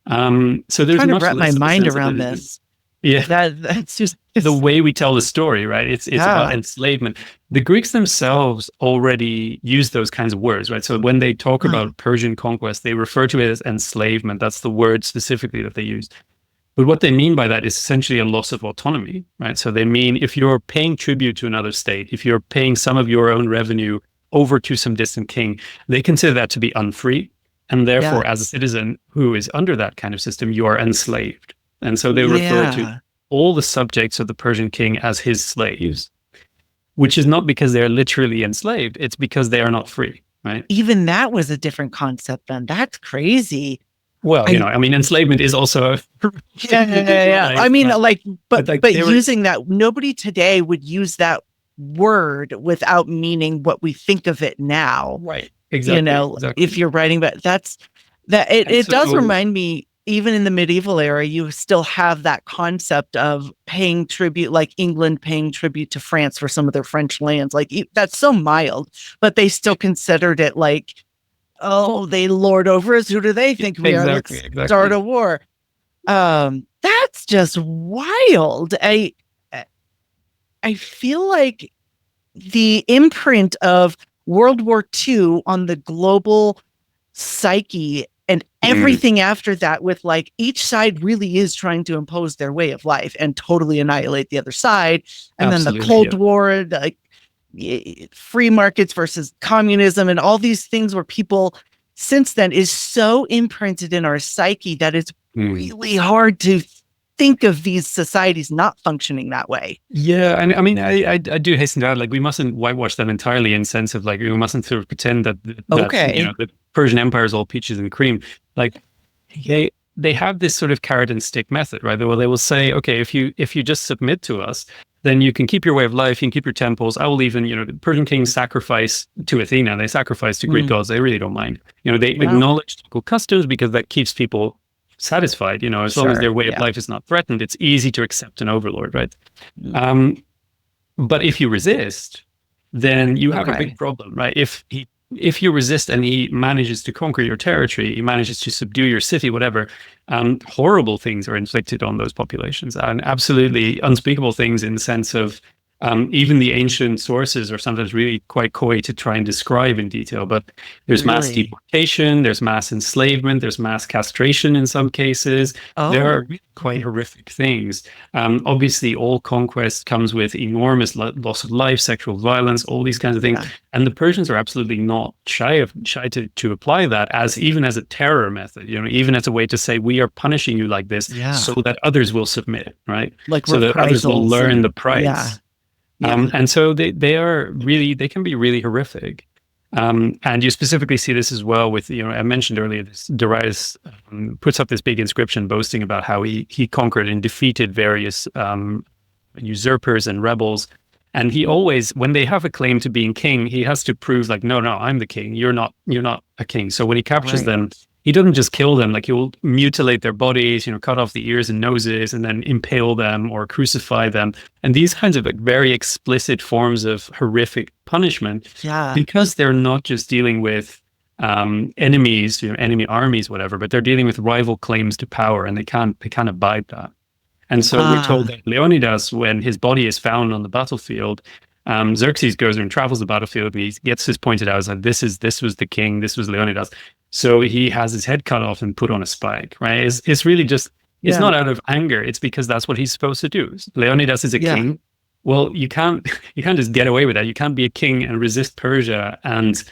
there's trying to wrap my mind around this. Yeah, that's just the way we tell the story, right? It's about enslavement. The Greeks themselves already use those kinds of words, right? So when they talk about Persian conquest, they refer to it as enslavement. That's the word specifically that they use. But what they mean by that is essentially a loss of autonomy, right? So they mean if you're paying tribute to another state, if you're paying some of your own revenue over to some distant king, they consider that to be unfree. And therefore, as a citizen who is under that kind of system, you are enslaved. And so they refer to all the subjects of the Persian king as his slaves, which is not because they're literally enslaved. It's because they are not free, right? Even that was a different concept then. That's crazy. Well, you know, I mean, enslavement is also... I mean, but using that, nobody today would use that word without meaning what we think of it now. Right, exactly. You know, if you're writing about it does remind me, even in the medieval era, you still have that concept of paying tribute, like England paying tribute to France for some of their French lands. Like that's so mild, but they still considered it like, oh, they lord over us. Who do they think we are? Let's start a war. That's just wild. I feel like the imprint of World War II on the global psyche and everything after that, with like each side really is trying to impose their way of life and totally annihilate the other side. And then the Cold War, like free markets versus communism and all these things where people since then is so imprinted in our psyche that it's really hard to think of these societies not functioning that way. Yeah, and I mean, I do hasten to add, like, we mustn't whitewash them entirely in sense of like we mustn't sort of pretend that you know, the Persian Empire is all peaches and cream. Like they have this sort of carrot and stick method, right? Well, they will say, okay, if you just submit to us, then you can keep your way of life, you can keep your temples. I will even, you know, the Persian kings sacrifice to Athena, they sacrifice to Greek gods. They really don't mind. You know, they acknowledge local customs because that keeps people satisfied, you know, as long as their way of life is not threatened, it's easy to accept an overlord, right? But if you resist, then you have a big problem, right? If you resist and he manages to conquer your territory, he manages to subdue your city, whatever, horrible things are inflicted on those populations, and absolutely unspeakable things in the sense of even the ancient sources are sometimes really quite coy to try and describe in detail, but there's mass deportation, there's mass enslavement, there's mass castration in some cases. There are really quite horrific things. Obviously, all conquest comes with enormous loss of life, sexual violence, all these kinds of things. And the Persians are absolutely not shy to apply that even as a terror method, you know, even as a way to say, we are punishing you like this so that others will submit, right? Like so that others will learn the price. And so they can be really horrific. And you specifically see this as well with, you know, I mentioned earlier, Darius puts up this big inscription boasting about how he conquered and defeated various usurpers and rebels. And he always, when they have a claim to being king, he has to prove like, no, I'm the king. You're not a king. So when he captures them, he doesn't just kill them, like he'll mutilate their bodies, you know, cut off the ears and noses and then impale them or crucify them. And these kinds of like very explicit forms of horrific punishment, because they're not just dealing with enemies, you know, enemy armies, whatever, but they're dealing with rival claims to power, and they can't abide that. And so we're told that Leonidas, when his body is found on the battlefield, Xerxes goes and travels the battlefield, and he gets this pointed out as like, this was the king, this was Leonidas. So he has his head cut off and put on a spike, right? It's really just, it's not out of anger. It's because that's what he's supposed to do. Leonidas is a king. well, you can't just get away with that. You can't be a king and resist Persia and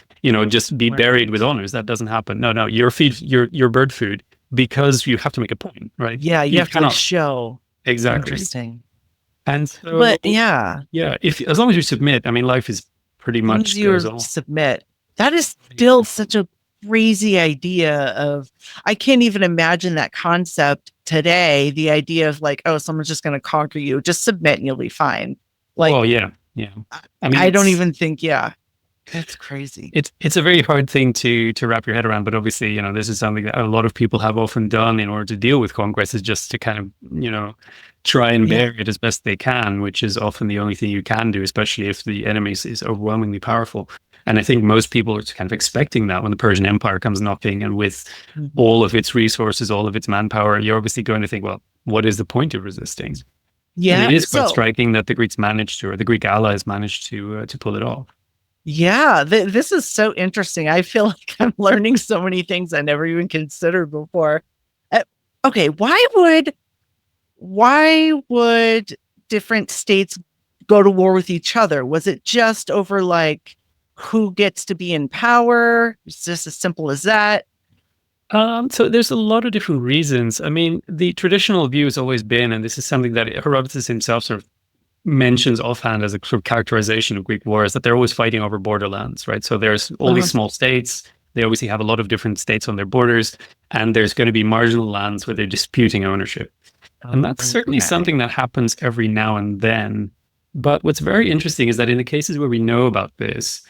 just be buried with honors. That doesn't happen. No, you're bird food because you have to make a point, right? Yeah, you have to show. Exactly. Interesting. And so, but yeah, if as long as you submit, I mean, life is pretty much goes on. Submit. That is still such a crazy idea of, I can't even imagine that concept today. The idea of like, oh, someone's just going to conquer you, just submit and you'll be fine. Like, oh yeah. I mean, I don't even think, that's crazy. It's a very hard thing to wrap your head around, but obviously, this is something that a lot of people have often done in order to deal with conquest, is just to kind of, try and bear it as best they can, which is often the only thing you can do, especially if the enemy is overwhelmingly powerful. And I think most people are kind of expecting that when the Persian Empire comes knocking, and with all of its resources, all of its manpower, you're obviously going to think, well, what is the point of resisting? Yeah, and it is quite striking that the Greeks managed to, or the Greek allies managed to pull it off. Yeah, this is so interesting. I feel like I'm learning so many things I never even considered before. Okay, why would different states go to war with each other? Was it just over like who gets to be in power? It's just as simple as that. So there's a lot of different reasons. I mean, the traditional view has always been, and this is something that Herodotus himself sort of mentions offhand as a sort of characterization of Greek wars, that they're always fighting over borderlands, right? So there's all these small states. They obviously have a lot of different states on their borders, and there's going to be marginal lands where they're disputing ownership. And that's certainly something that happens every now and then. But what's very interesting is that in the cases where we know about this,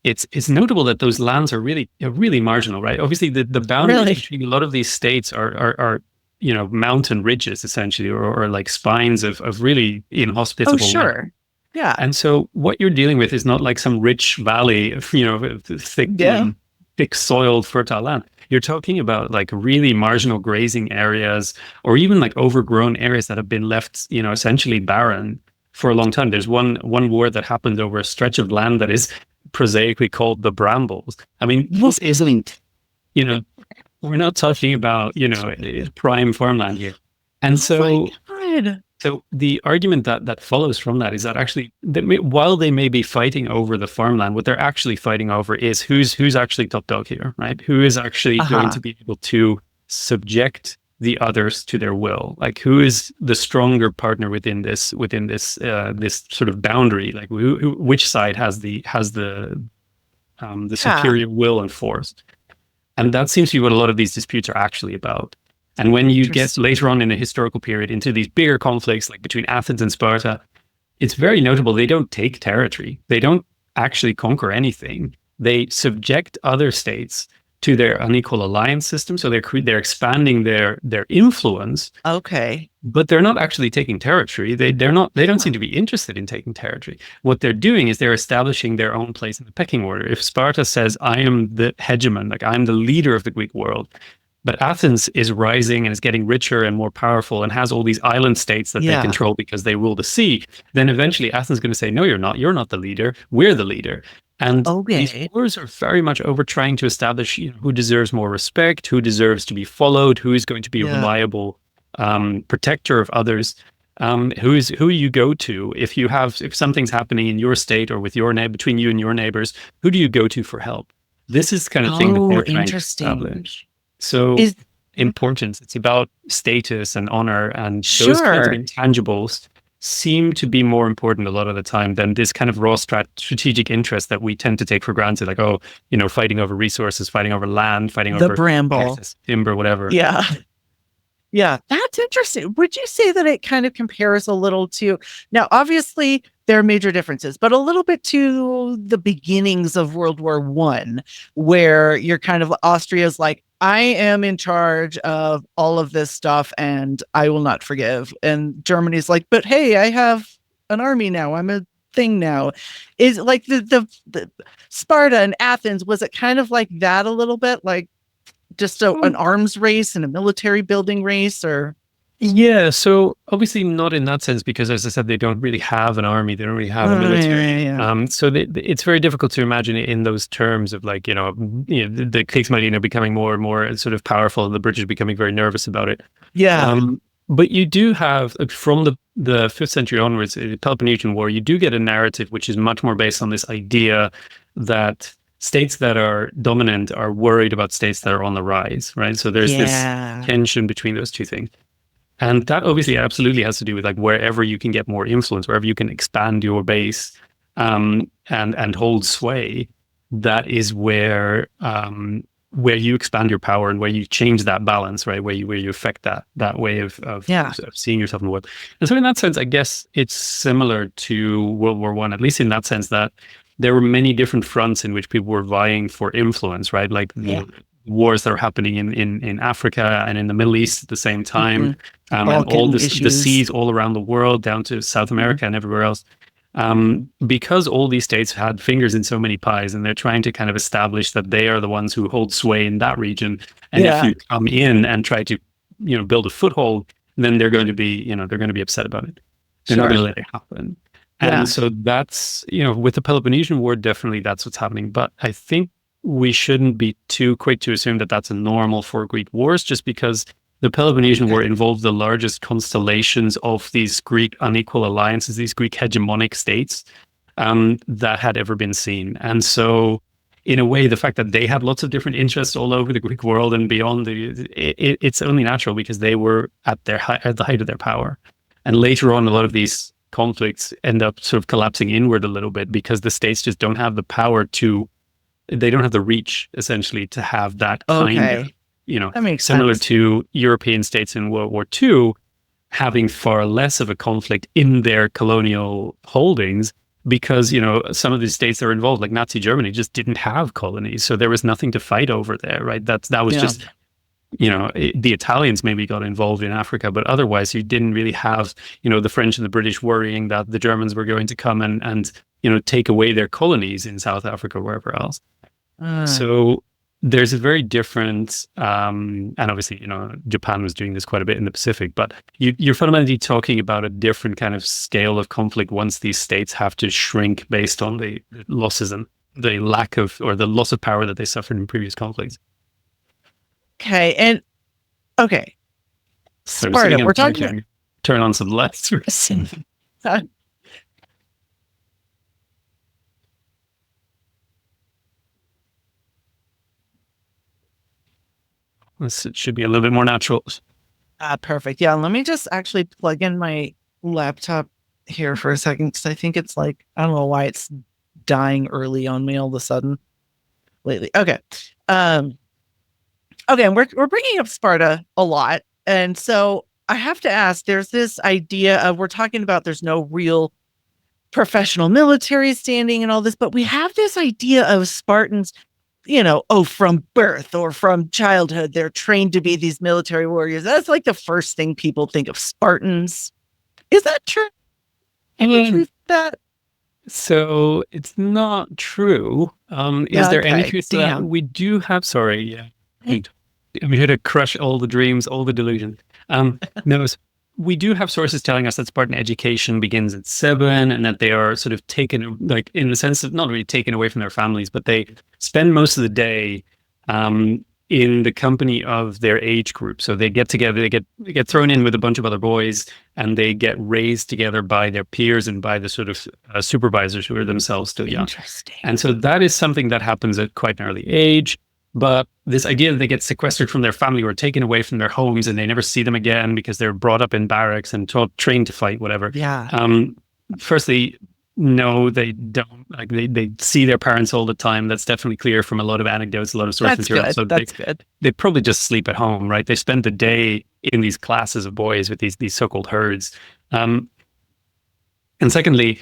it's notable that those lands are really marginal, right? Obviously, the boundaries between a lot of these states are mountain ridges, essentially, or like spines of really inhospitable land. Sure. Yeah. And so what you're dealing with is not like some rich valley of, thick soiled, fertile land. You're talking about like really marginal grazing areas, or even like overgrown areas that have been left, essentially barren for a long time. There's one war that happened over a stretch of land that is prosaically called the Brambles. I mean, this isn't, we're not talking about, prime farmland here. And so the argument that follows from that is that actually, while they may be fighting over the farmland, what they're actually fighting over is who's actually top dog here, right? Who is actually going to be able to subject the others to their will? Like, who is the stronger partner within this this sort of boundary? Like, which side has the superior will and force? And that seems to be what a lot of these disputes are actually about. And when you get later on in the historical period into these bigger conflicts, like between Athens and Sparta, it's very notable. They don't take territory. They don't actually conquer anything. They subject other states to their unequal alliance system. So they're expanding their influence. Okay. But they're not actually taking territory. They don't seem to be interested in taking territory. What they're doing is they're establishing their own place in the pecking order. If Sparta says, I am the hegemon, like I'm the leader of the Greek world, but Athens is rising and is getting richer and more powerful and has all these island states that they control because they rule the sea, then eventually Athens is going to say, no, you're not. You're not the leader. We're the leader. And these wars are very much over trying to establish who deserves more respect, who deserves to be followed, who is going to be a reliable protector of others, who you go to if something's happening in your state or with between you and your neighbors. Who do you go to for help? This is the kind of thing that they're trying to establish. So importance. It's about status and honor, and those kinds of intangibles seem to be more important a lot of the time than this kind of raw strategic interest that we tend to take for granted, like, fighting over resources, fighting over land, fighting over bramble, timber, whatever. Yeah, that's interesting. Would you say that it kind of compares a little to, now, obviously there are major differences, but a little bit to the beginnings of World War I, where you're kind of, Austria's like, I am in charge of all of this stuff and I will not forgive. And Germany's like, but hey, I have an army now. I'm a thing now. Is like the Sparta and Athens, was it kind of like that a little bit? Like just an arms race and a military building race, or? Yeah, so obviously not in that sense, because as I said, they don't really have an army. They don't really have a military. So it's very difficult to imagine it in those terms of like, the Kriegsmarine becoming more and more sort of powerful, and the British becoming very nervous about it. But you do have, from the 5th century onwards, the Peloponnesian War, you do get a narrative which is much more based on this idea that states that are dominant are worried about states that are on the rise, right? So there's this tension between those two things. And that obviously absolutely has to do with like wherever you can get more influence, wherever you can expand your base and hold sway, that is where you expand your power and where you change that balance, right? Where you affect that way of seeing yourself in the world. And so in that sense, I guess it's similar to World War I, at least in that sense that there were many different fronts in which people were vying for influence, right? Like the wars that are happening in Africa and in the Middle East at the same time, and all the seas all around the world down to South America and everywhere else. Because all these states had fingers in so many pies, and they're trying to kind of establish that they are the ones who hold sway in that region. And if you come in and try to, build a foothold, then they're going to be, upset about it. They're not going to let it happen. And so that's, with the Peloponnesian War, definitely that's what's happening. But I think we shouldn't be too quick to assume that that's a normal for Greek wars, just because the Peloponnesian War involved the largest constellations of these Greek unequal alliances, these Greek hegemonic states that had ever been seen. And so, in a way, the fact that they had lots of different interests all over the Greek world and beyond, it's only natural because they were at the height of their power. And later on, a lot of these conflicts end up sort of collapsing inward a little bit because the states just don't have the power they don't have the reach, essentially, to have that kind of, that makes similar sense. to European states in World War II, having far less of a conflict in their colonial holdings because, some of these states that were involved, like Nazi Germany, just didn't have colonies. So there was nothing to fight over there, right? That was just, the Italians maybe got involved in Africa, but otherwise you didn't really have, the French and the British worrying that the Germans were going to come and take away their colonies in South Africa or wherever else. So there's a very different, and obviously, Japan was doing this quite a bit in the Pacific, but you're fundamentally talking about a different kind of scale of conflict once these states have to shrink based on the losses and the lack of, or the loss of power that they suffered in previous conflicts. Okay. Sparta, we're talking. Turn on some lights. This should be a little bit more natural. Perfect. Yeah, let me just actually plug in my laptop here for a second because I think it's like, I don't know why it's dying early on me all of a sudden lately. Okay. Okay, and we're bringing up Sparta a lot. And so I have to ask, there's this idea of, we're talking about there's no real professional military standing and all this, but we have this idea of Spartans, from birth or from childhood, they're trained to be these military warriors. That's like the first thing people think of Spartans. Is that true? That? So it's not true. Is there any truth to that? We do have, I'm here to crush all the dreams, all the delusions. No, we do have sources telling us that Spartan education begins at 7 and that they are sort of taken, like in the sense of not really taken away from their families, but they spend most of the day in the company of their age group. So they get together, they get thrown in with a bunch of other boys, and they get raised together by their peers and by the sort of supervisors who are themselves still young. Interesting. And so that is something that happens at quite an early age. But this idea that they get sequestered from their family or taken away from their homes and they never see them again because they're brought up in barracks and trained to fight, whatever. Yeah. Firstly, no, they don't. Like they see their parents all the time. That's definitely clear from a lot of anecdotes, a lot of source material. Good. So that's good. They probably just sleep at home, right? They spend the day in these classes of boys with these so-called herds. And secondly,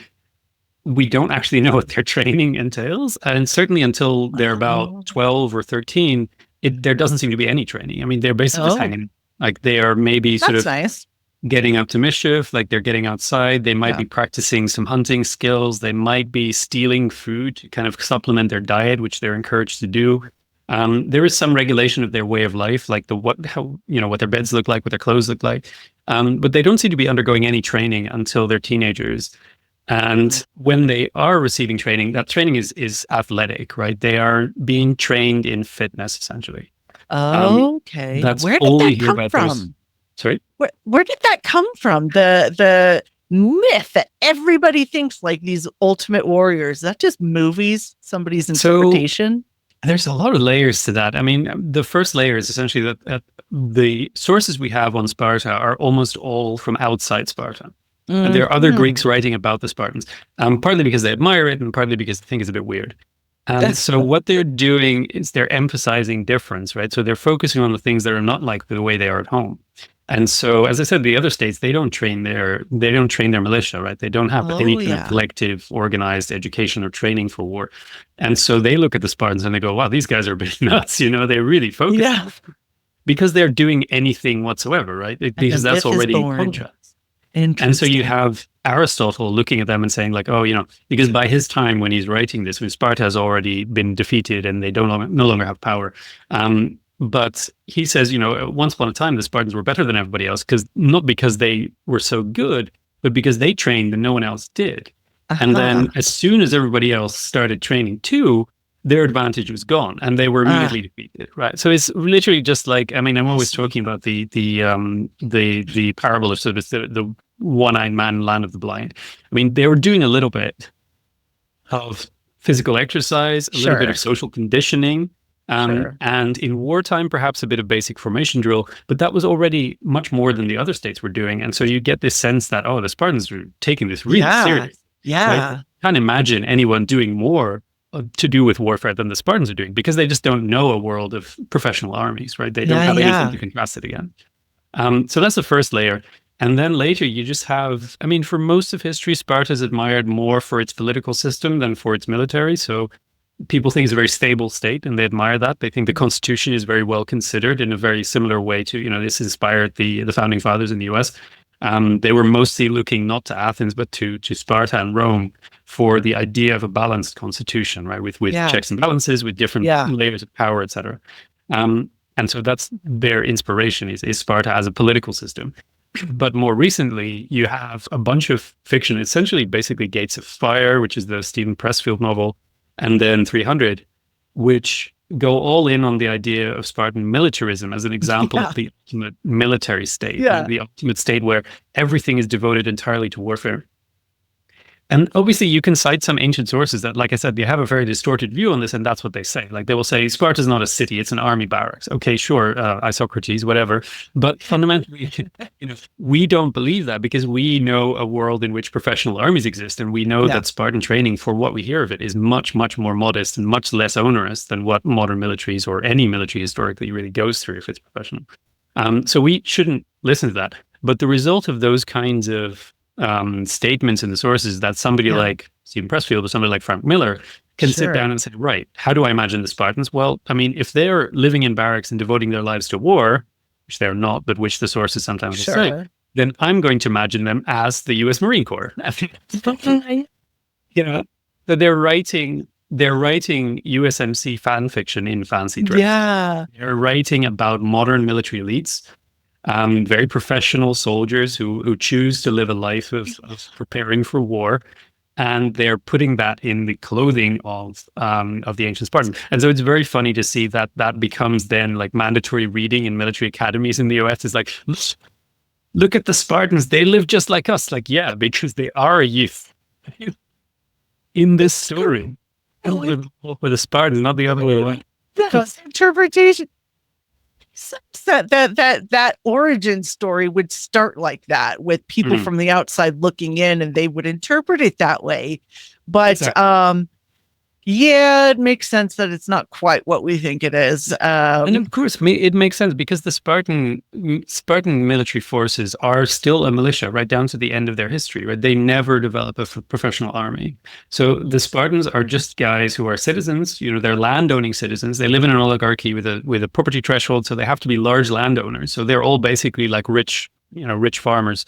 we don't actually know what their training entails. And certainly until they're about 12 or 13, there doesn't seem to be any training. I mean, they're basically just hanging. Like they are maybe sort of nice. Getting up to mischief, like they're getting outside. They might be practicing some hunting skills. They might be stealing food to kind of supplement their diet, which they're encouraged to do. There is some regulation of their way of life, like what their beds look like, what their clothes look like. But they don't seem to be undergoing any training until they're teenagers. And when they are receiving training, that training is athletic, right? They are being trained in fitness, essentially. Okay. That's Where did all we that hear come about from? Sorry? Where did that come from? The myth that everybody thinks like these ultimate warriors. Is that just movies, somebody's interpretation? There's a lot of layers to that. I mean, the first layer is essentially that the sources we have on Sparta are almost all from outside Sparta. And there are other Greeks writing about the Spartans, partly because they admire it and partly because they think it's a bit weird. And so what they're doing is they're emphasizing difference, right? So they're focusing on the things that are not like the way they are at home. And so, as I said, the other states, they don't train their militia, right? They don't have any kind of collective organized education or training for war. And so they look at the Spartans and they go, wow, these guys are a bit nuts, they really focus because they're doing anything whatsoever, right? Because that's already in contrast. And so you have Aristotle looking at them and saying like, oh, because by his time when he's writing this, when Sparta has already been defeated and they no longer have power. But he says, once upon a time, the Spartans were better than everybody else, not because they were so good, but because they trained and no one else did. And then as soon as everybody else started training too, their advantage was gone and they were immediately defeated, right? So it's literally just like, I'm always talking about the parable of sort of the one-eyed man in land of the blind. They were doing a little bit of physical exercise, a little bit of social conditioning, and in wartime, perhaps a bit of basic formation drill, but that was already much more than the other states were doing. And so you get this sense that, the Spartans are taking this really serious. Yeah. I can't imagine anyone doing more to do with warfare than the Spartans are doing because they just don't know a world of professional armies, right? They don't have anything to contrast it against. So that's the first layer. And then later you just have, for most of history, Sparta is admired more for its political system than for its military. So people think it's a very stable state and they admire that. They think the Constitution is very well considered in a very similar way to, this inspired the founding fathers in the US. They were mostly looking not to Athens, but to Sparta and Rome for the idea of a balanced constitution, right? With checks and balances, with different layers of power, etc. And so that's their inspiration is Sparta as a political system. But more recently, you have a bunch of fiction, essentially basically Gates of Fire, which is the Stephen Pressfield novel, and then 300, which go all in on the idea of Spartan militarism as an example of the ultimate military state, the ultimate state where everything is devoted entirely to warfare. And obviously you can cite some ancient sources that, like I said, they have a very distorted view on this, and that's what they say. Like they will say, Sparta is not a city, it's an army barracks. Okay, sure, Isocrates, whatever. But fundamentally, we don't believe that because we know a world in which professional armies exist, and we know that Spartan training, for what we hear of it, is much, much more modest and much less onerous than what modern militaries or any military historically really goes through if it's professional. So we shouldn't listen to that. But the result of those kinds of statements in the sources that somebody like Stephen Pressfield or somebody like Frank Miller can sit down and say, right, how do I imagine the Spartans? Well, if they're living in barracks and devoting their lives to war, which they're not, but which the sources sometimes say, then I'm going to imagine them as the U.S. Marine Corps. That they're writing USMC fan fiction in fancy dress. Yeah. They're writing about modern military elites. Very professional soldiers who choose to live a life of preparing for war, and they're putting that in the clothing of the ancient Spartans. And so it's very funny to see that becomes then like mandatory reading in military academies in the US. It's like, look at the Spartans, they live just like us. Like, yeah, because they are a youth in this story. With the Spartans, not the other way around. That's interpretation. That origin story would start like that with people from the outside looking in, and they would interpret it that way. But it makes sense that it's not quite what we think it is. And of course, it makes sense because the Spartan military forces are still a militia right down to the end of their history. Right, they never develop a professional army. So the Spartans are just guys who are citizens. They're landowning citizens. They live in an oligarchy with a property threshold, so they have to be large landowners. So they're all basically like rich farmers,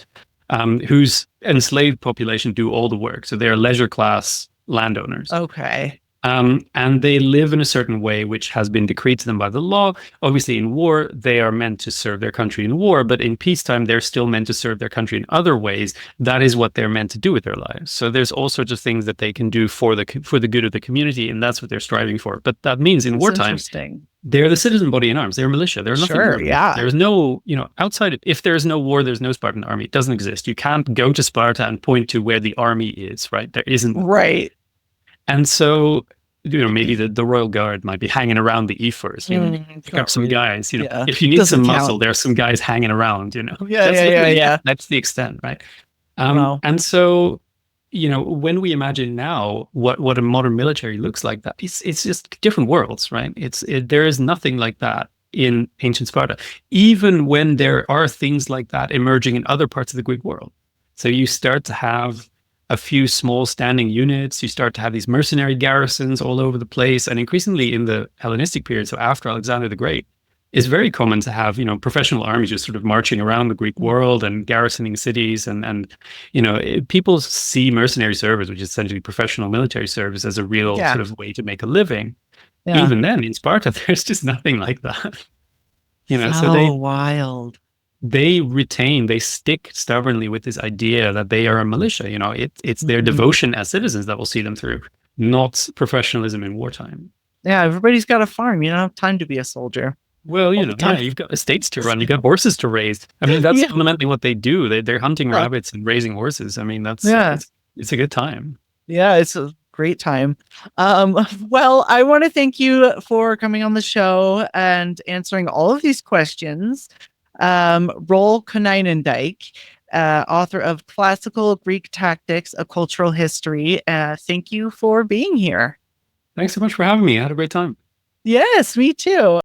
whose enslaved population do all the work. So they're leisure class landowners. Okay. And they live in a certain way which has been decreed to them by the law. Obviously, in war, they are meant to serve their country in war, but in peacetime, they're still meant to serve their country in other ways. That is what they're meant to do with their lives. So there's all sorts of things that they can do for the good of the community, and that's what they're striving for. But that means in wartime, They're the citizen body in arms. They're militia. They're nothing more. Yeah. There's no, outside of, if there's no war, there's no Spartan army. It doesn't exist. You can't go to Sparta and point to where the army is, right? There isn't. Right. And so, maybe the Royal Guard might be hanging around the ephors. Pick up some guys. If you need some muscle, there's some guys hanging around. Yeah. That's the extent, right? And so, when we imagine now what a modern military looks like, that it's just different worlds, right? There is nothing like that in ancient Sparta, even when there are things like that emerging in other parts of the Greek world. So you start to have a few small standing units, you start to have these mercenary garrisons all over the place, and increasingly in the Hellenistic period, so after Alexander the Great, it's very common to have, professional armies just sort of marching around the Greek world and garrisoning cities. And people see mercenary service, which is essentially professional military service, as a real sort of way to make a living. Yeah. Even then, in Sparta, there's just nothing like that. So wild. They stick stubbornly with this idea that they are a militia. It's their devotion as citizens that will see them through, not professionalism in wartime. Yeah, everybody's got a farm. You don't have time to be a soldier. Well, you've got estates to run, you've got horses to raise. I mean, that's fundamentally what they do. They're hunting rabbits and raising horses. I mean, it's a good time. Yeah, it's a great time. Well, I want to thank you for coming on the show and answering all of these questions. Roel Konijnendijk, author of Classical Greek Tactics, A Cultural History. Thank you for being here. Thanks so much for having me. I had a great time. Yes, me too.